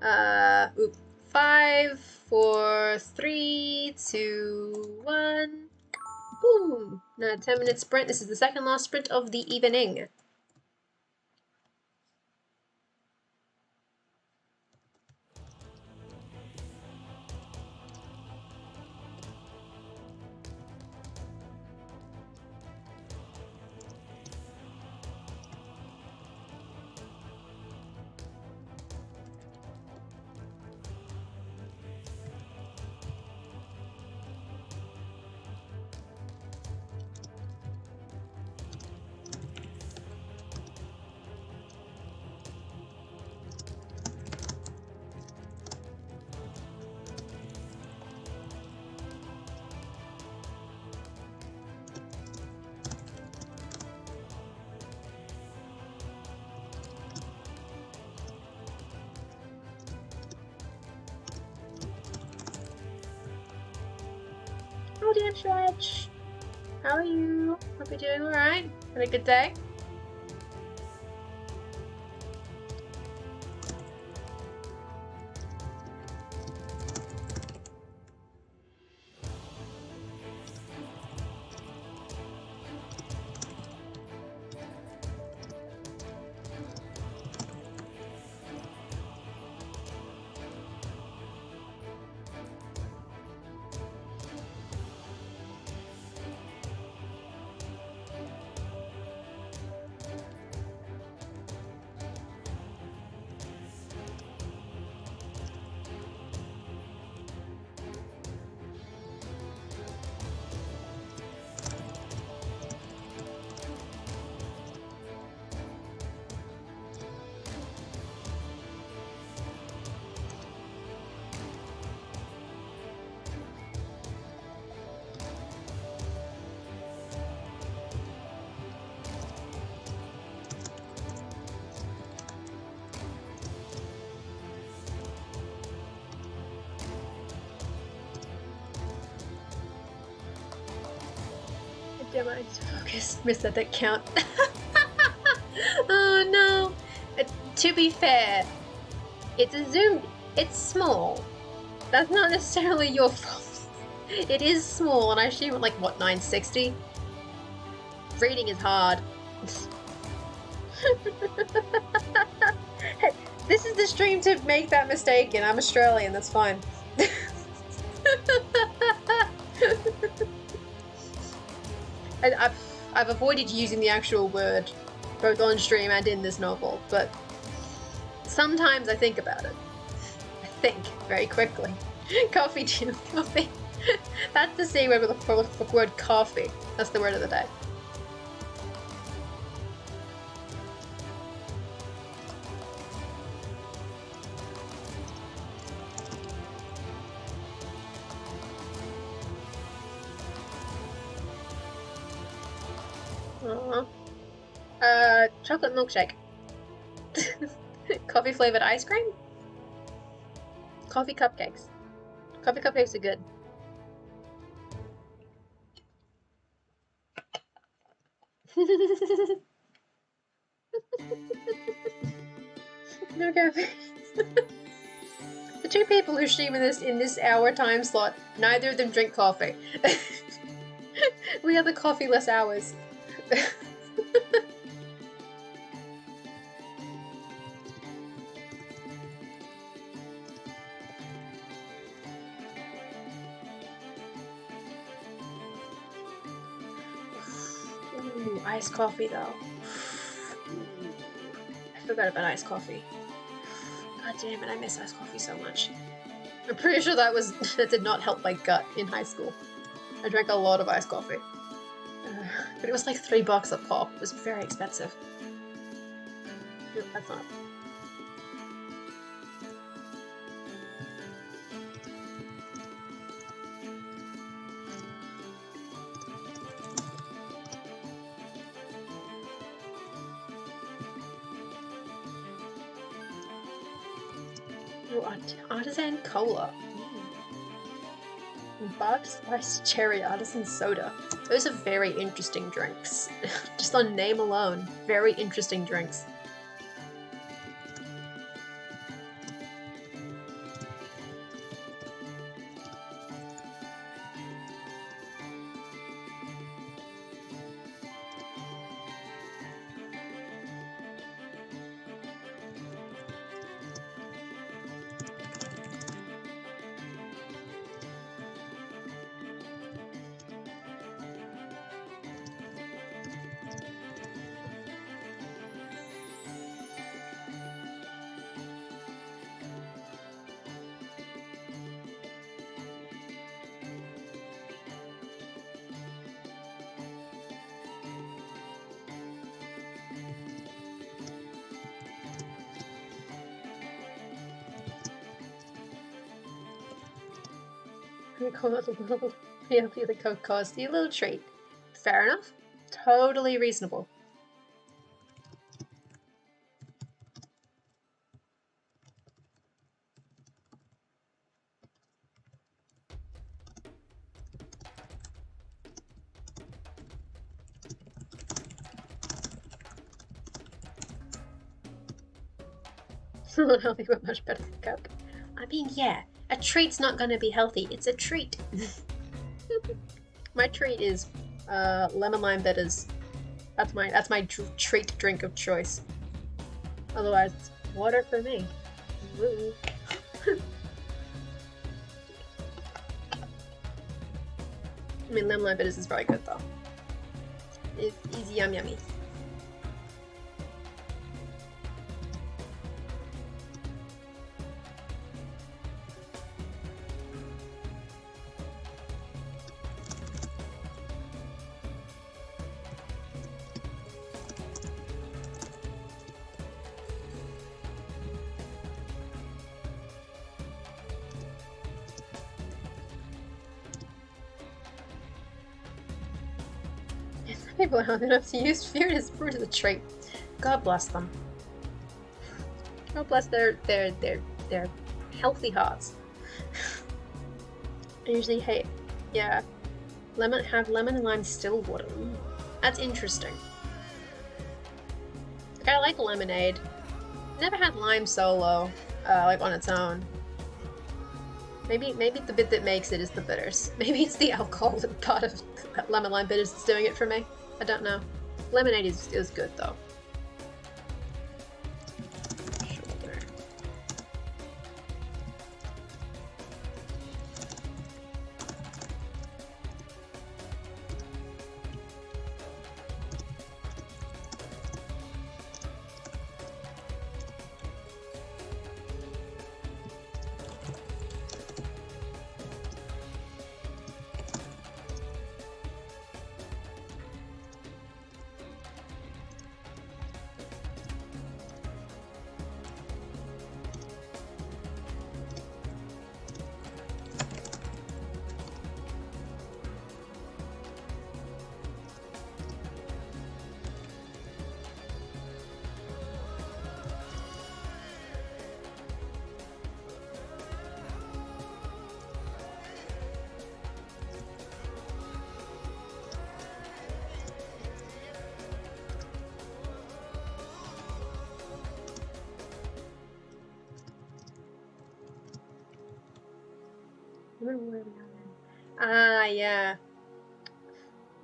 5, 4, 3, 2, 1. Boom! Now 10-minute sprint. This is the second last sprint of the evening. Dear Stretch, how are you? Hope you're doing alright. Had a good day? Damn, I need to focus. Missed that count. Oh no! To be fair, it's a zoom. It's small. That's not necessarily your fault. It is small, and I assume at like what, 960? Reading is hard. Hey, this is the stream to make that mistake, and I'm Australian. That's fine. I've avoided using the actual word, both on stream and in this novel, but sometimes I think about it. I think very quickly. Coffee, too. Coffee. That's the same word with the word coffee. That's the word of the day. Chocolate milkshake. Coffee flavored ice cream? Coffee cupcakes. Coffee cupcakes are good. No coffee. The two people who stream in this hour time slot, neither of them drink coffee. We are the coffee-less hours. Ooh, iced coffee though. I forgot about iced coffee. God damn it, I miss iced coffee so much. I'm pretty sure that did not help my gut in high school. I drank a lot of iced coffee. But it was like $3 a pop. It was very expensive. Nope, that's not. Artisan cola. Bark spiced cherry artisan soda. Those are very interesting drinks. Just on name alone, very interesting drinks. Yeah, the Coke cost you a little treat. Fair enough. Totally reasonable. Unhealthy but much better than Coke. I mean, yeah, a treat's not gonna be healthy. It's a treat. My treat is lemon lime bitters. That's my treat drink of choice. Otherwise, it's water for me. Woo. I mean, lemon lime bitters is very good though. It's easy, yummy. People are hungry enough to use fruit as a trait. God bless them. God bless their healthy hearts. I usually hate, yeah, lemon and lime still water. Ooh, that's interesting. Like, I like lemonade. Never had lime solo, like on its own. Maybe the bit that makes it is the bitters. Maybe it's the alcohol part of lemon lime bitters that's doing it for me. I don't know. Lemonade is good though. Shoulder. Lemon water now and then. Ah, yeah.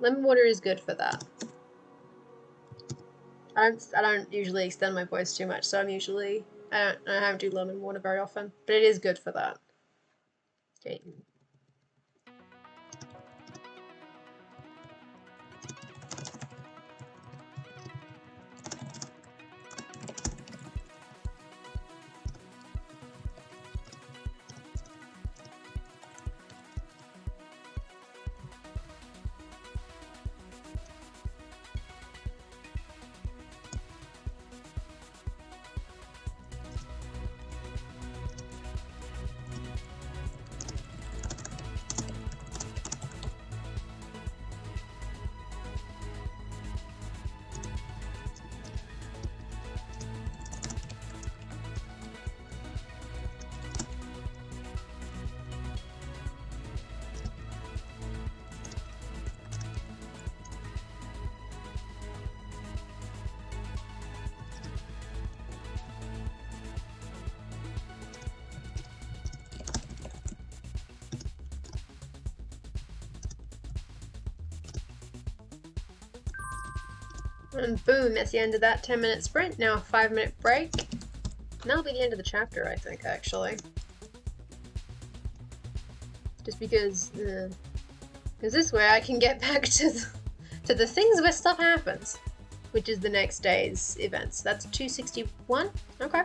Lemon water is good for that. I don't usually extend my voice too much, so I don't do lemon water very often, but it is good for that. Okay. And boom, that's the end of that 10-minute sprint. Now a 5-minute break. And that'll be the end of the chapter, I think, actually. Just because this way I can get back to the things where stuff happens, which is the next day's events. That's 261. Okay,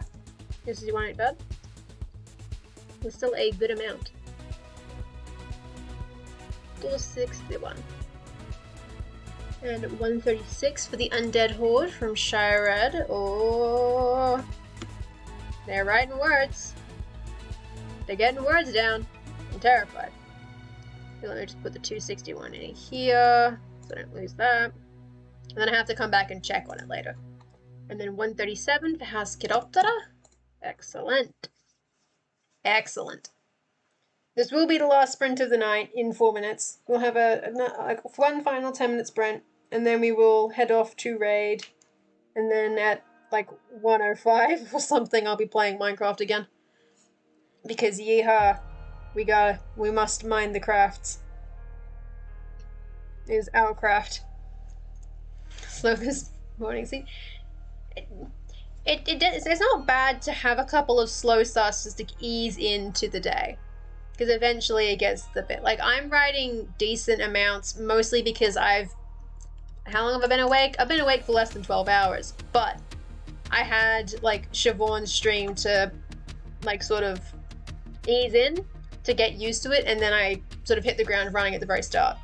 261 ain't bad. It's still a good amount. 461. And 136 for the Undead Horde from Shirad. Oh, they're writing words. They're getting words down. I'm terrified. Okay, let me just put the 261 in here, so I don't lose that. And then I have to come back and check on it later. And then 137 for House Chiroptera. Excellent. Excellent. This will be the last sprint of the night in 4 minutes. We'll have one final 10-minute sprint, and then we will head off to raid. And then at like 1:05 or something, I'll be playing Minecraft again. Because yeehaw, we must mine the crafts. It is our craft. Slow this morning. See, it's not bad to have a couple of slow starts just to ease into the day. Because eventually it gets the bit. Like, I'm writing decent amounts, mostly because how long have I been awake? I've been awake for less than 12 hours. But I had, like, Siobhan's stream to, like, sort of ease in, to get used to it, and then I sort of hit the ground running at the very start.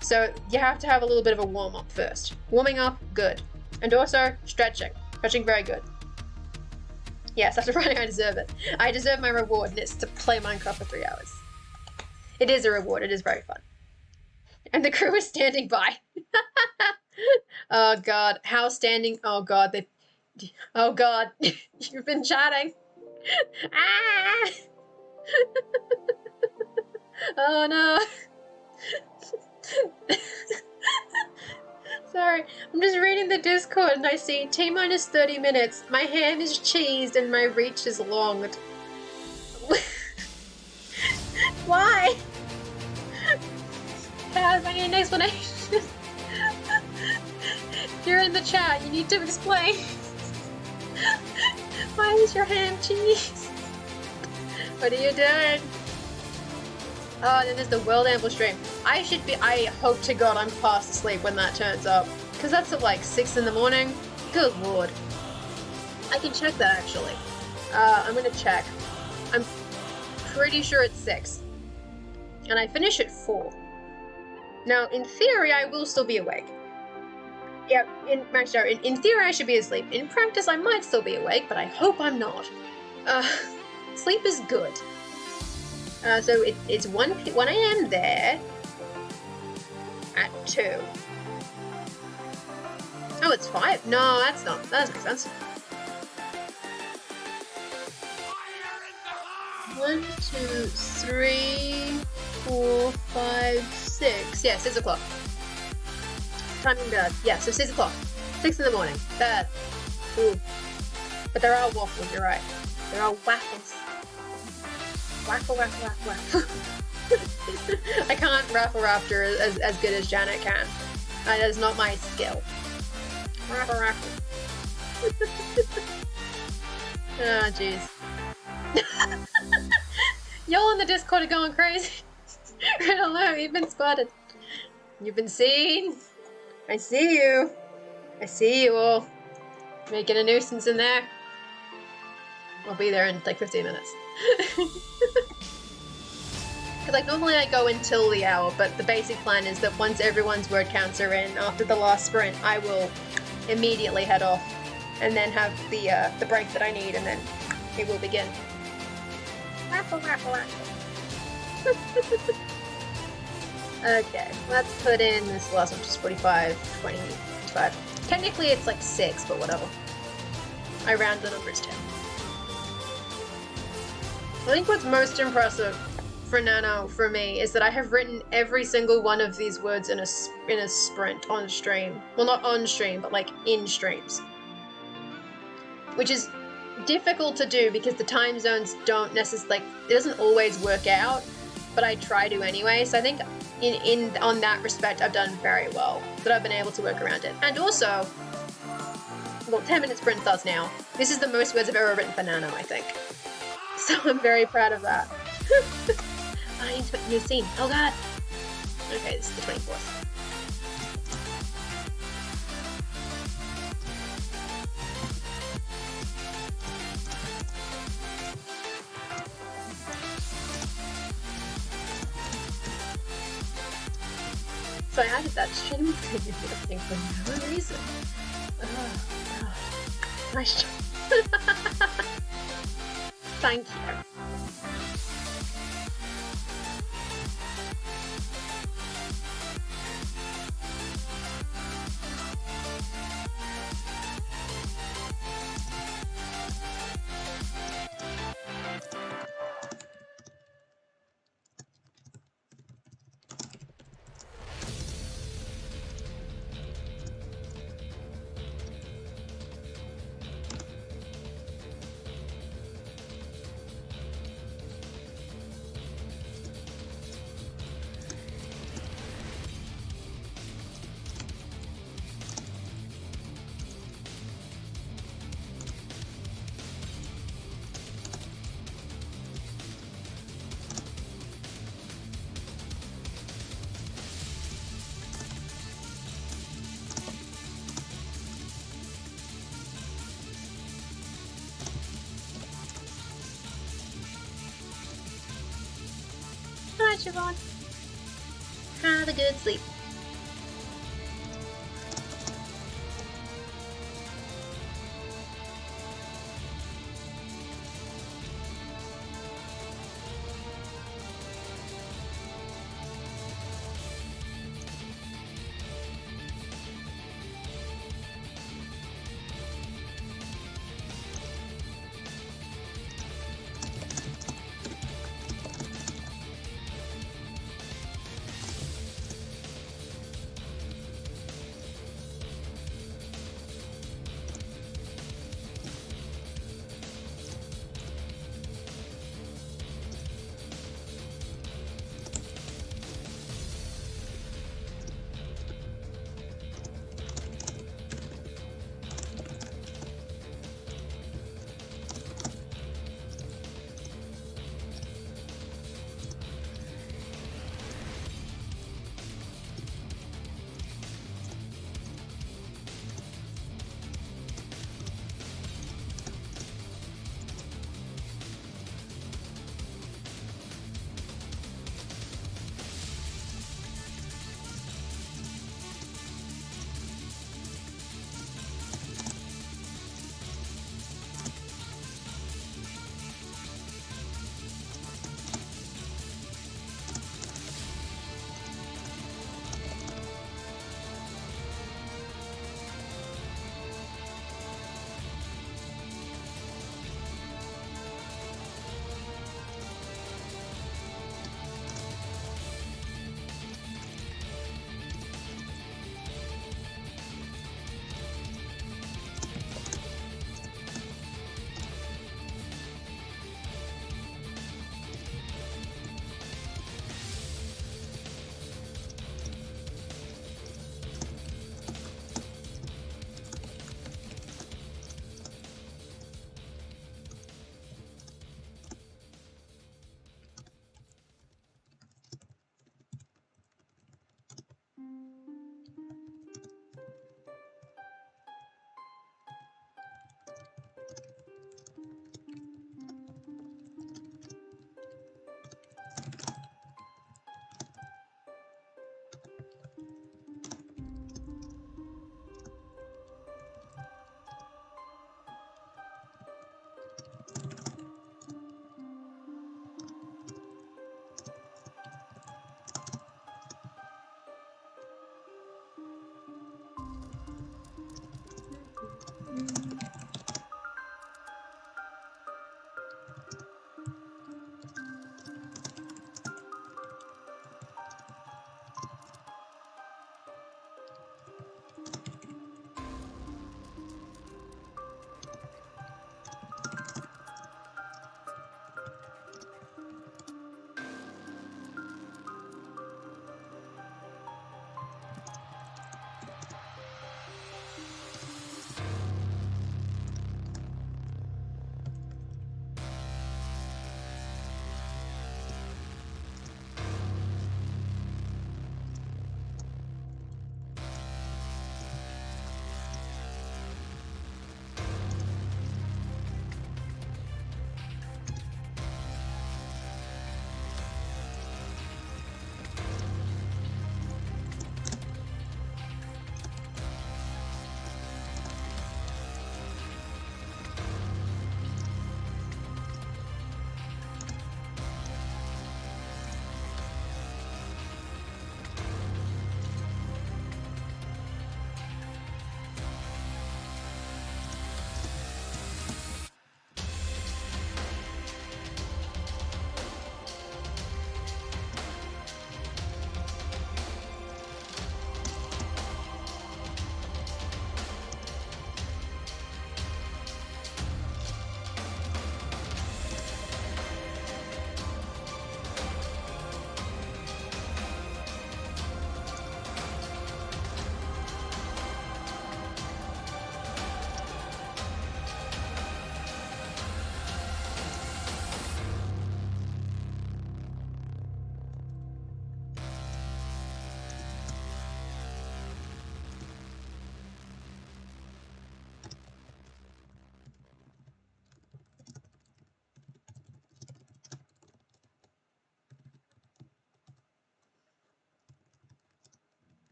So you have to have a little bit of a warm-up first. Warming up, good. And also, stretching. Stretching, very good. Yes, after writing, I deserve it. I deserve my reward, and it's to play Minecraft for 3 hours. It is a reward. It is very fun. And the crew is standing by. Oh, God. How standing? Oh, God. Oh, God. You've been chatting. Ah! Oh, no. Sorry, I'm just reading the Discord and I see T-minus 30 minutes. My ham is cheesed and my reach is longed. Why? Kaz, I need an explanation. If you're in the chat, you need to explain. Why is your ham cheesed? What are you doing? Oh, and then there's the World Amble stream. I hope to God I'm fast asleep when that turns up. Because that's at like 6 in the morning. Good lord. I can check that actually. I'm gonna check. I'm pretty sure it's 6. And I finish at 4. Now, in theory, I will still be awake. Yeah, in theory I should be asleep. In practice, I might still be awake, but I hope I'm not. Sleep is good. So it's 1 a.m. there at 2. Oh, it's 5. No, that's not. That doesn't make sense. 1, 2, 3, 4, 5, 6. Yeah, 6 o'clock. Timing bad. Yeah, so 6 o'clock. 6 in the morning. Bad. Ooh. But there are waffles, you're right. There are waffles. Waffle, waffle, waffle, waffle. I can't Raffle Raptor as good as Janet can. That is not my skill. Raffle Raptor. Oh, jeez. Y'all on the Discord are going crazy. Right alert, you've been spotted. You've been seen. I see you. I see you all. Making a nuisance in there. I'll be there in like 15 minutes. Because like normally I go until the hour, but the basic plan is that once everyone's word counts are in after the last sprint, I will immediately head off and then have the break that I need, and then it will begin. Raffle, raffle, raffle. Okay, let's put in this last one, which is 45, 25. Technically it's like 6, but whatever. I round the numbers 10. I think what's most impressive for Nano, for me, is that I have written every single one of these words in a sprint on stream. Well, not on stream, but like in streams. Which is difficult to do because the time zones don't necessarily, like, it doesn't always work out, but I try to anyway. So I think on that respect, I've done very well, that I've been able to work around it. And also, well, 10-minute sprint does now. This is the most words I've ever written for Nano, I think. So I'm very proud of that. I need to put a new scene. Oh god! Okay, this is the 24th. So I added that stream thing for no reason. Oh god. Nice job. Thank you. Hi, Siobhan. Have a good sleep.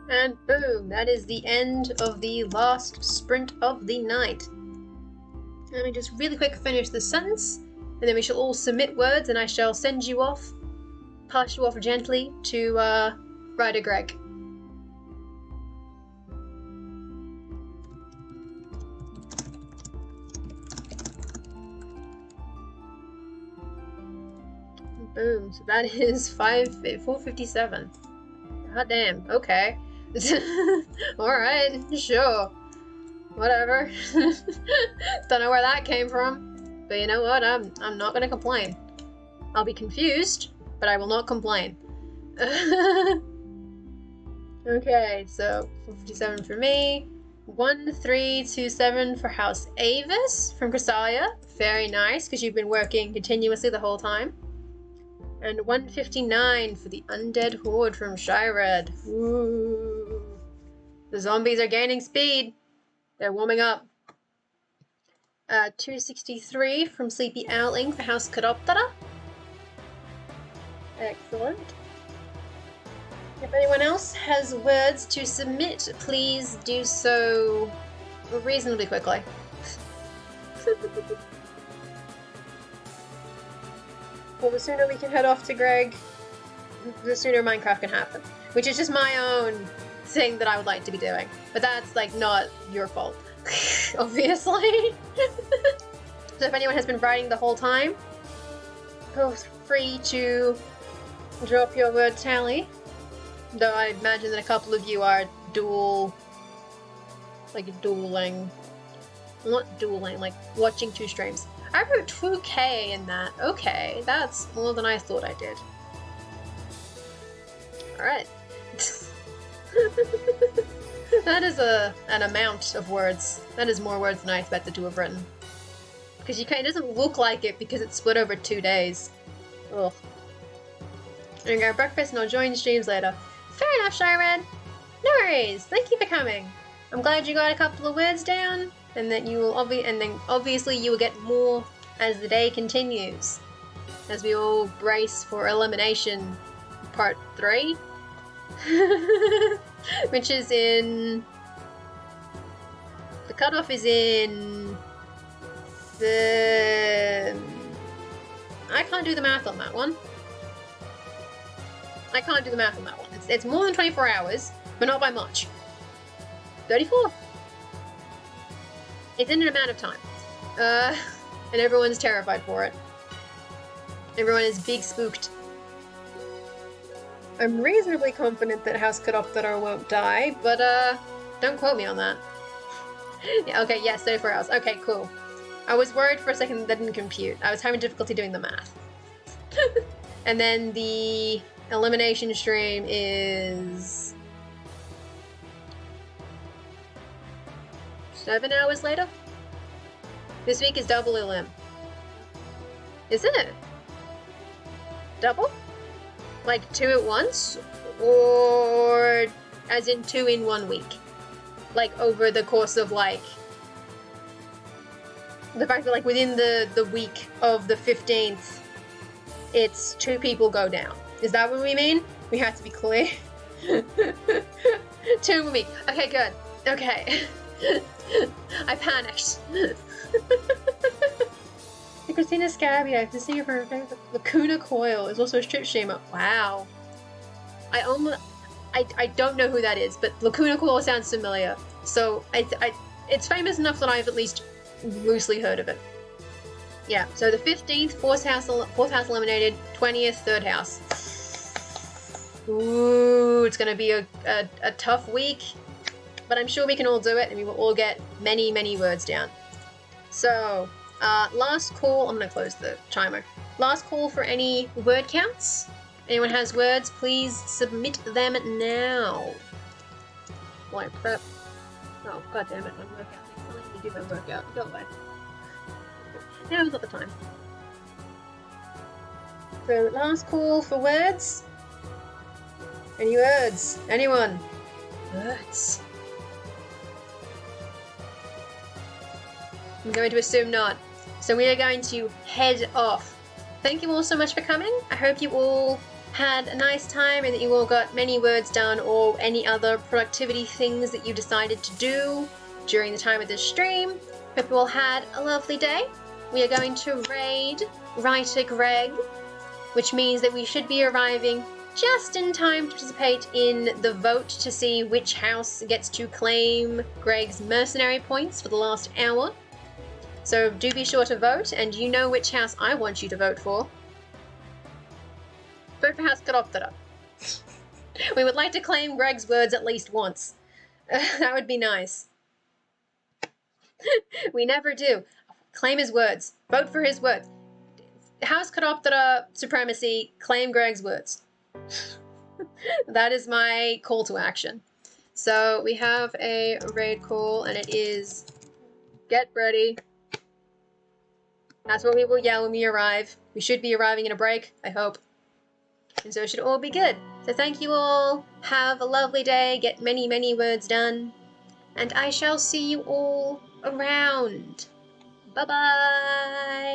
And boom, that is the end of the last sprint of the night. Let me just really quick finish the sentence, and then we shall all submit words, and I shall send you off, pass you off gently to Ryder Greg. Boom, so that is 4:57. God damn, okay. Alright, sure. Whatever. Don't know where that came from. But you know what, I'm not gonna complain. I'll be confused, but I will not complain. Okay, so 4:57 for me. 1327 for House Avis from Chrysalia. Very nice, because you've been working continuously the whole time. And 159 for the Undead Horde from Shyred. Ooh. The zombies are gaining speed. They're warming up. 263 from Sleepy Owling for House Chiroptera. Excellent. If anyone else has words to submit, please do so reasonably quickly. Well, the sooner we can head off to Greg, the sooner Minecraft can happen. Which is just my own thing that I would like to be doing. But that's, like, not your fault. Obviously. So if anyone has been writing the whole time, feel free to drop your word tally. Though I imagine that a couple of you are dueling. Not dueling, like watching two streams. I wrote 2K in that. Okay, that's more than I thought I did. Alright. That is an amount of words. That is more words than I expected to have written. Because it doesn't look like it because it's split over 2 days. Ugh. I'm gonna go breakfast and I'll join streams later. Fair enough, Shyred. No worries. Thank you for coming. I'm glad you got a couple of words down, and that you will obviously you will get more as the day continues, as we all brace for elimination part 3, which is in the cutoff is in the. I can't do the math on that one. It's more than 24 hours, but not by much. 34. It's in an amount of time. And everyone's terrified for it. Everyone is big spooked. I'm reasonably confident that House Chiroptera won't die, but don't quote me on that. Yeah, okay, yes, 34 hours. Okay, cool. I was worried for a second that didn't compute. I was having difficulty doing the math. And then the elimination stream is 7 hours later? This week is double elim. Isn't it? Double? Like 2 at once? Or as in 2 in 1 week? Like over the course of like... The fact that like within the week of the 15th, it's 2 people go down. Is that what we mean? We have to be clear. 2 in 1 week. Okay, good. Okay. I panicked. Christina Scabia, to see her Lacuna Coil is also a strip streamer. Wow. I don't know who that is, but Lacuna Coil sounds familiar. So it's famous enough that I've at least loosely heard of it. Yeah, so the 15th, fourth house eliminated, 20th, third house. Ooh, it's gonna be a tough week, but I'm sure we can all do it and we will all get many, many words down. So, last call, I'm gonna close the timer. Last call for any word counts. Anyone has words, please submit them now. While I prep. Oh, god damn it, my workout. I need to do my workout. Go away. Now is not the time. So, last call for words. Any words? Anyone? Words. I'm going to assume not. So we are going to head off. Thank you all so much for coming. I hope you all had a nice time and that you all got many words done or any other productivity things that you decided to do during the time of this stream. Hope you all had a lovely day. We are going to raid writer Greg, which means that we should be arriving just in time to participate in the vote to see which house gets to claim Greg's mercenary points for the last hour. So do be sure to vote, and you know which house I want you to vote for. Vote for House Chiroptera. We would like to claim Greg's words at least once. That would be nice. We never do. Claim his words. Vote for his words. House Chiroptera supremacy, claim Greg's words. That is my call to action. So we have a raid call, and it is get ready. That's what we will yell when we arrive. We should be arriving in a break, I hope. And so it should all be good. So thank you all. Have a lovely day. Get many, many words done. And I shall see you all around. Bye-bye.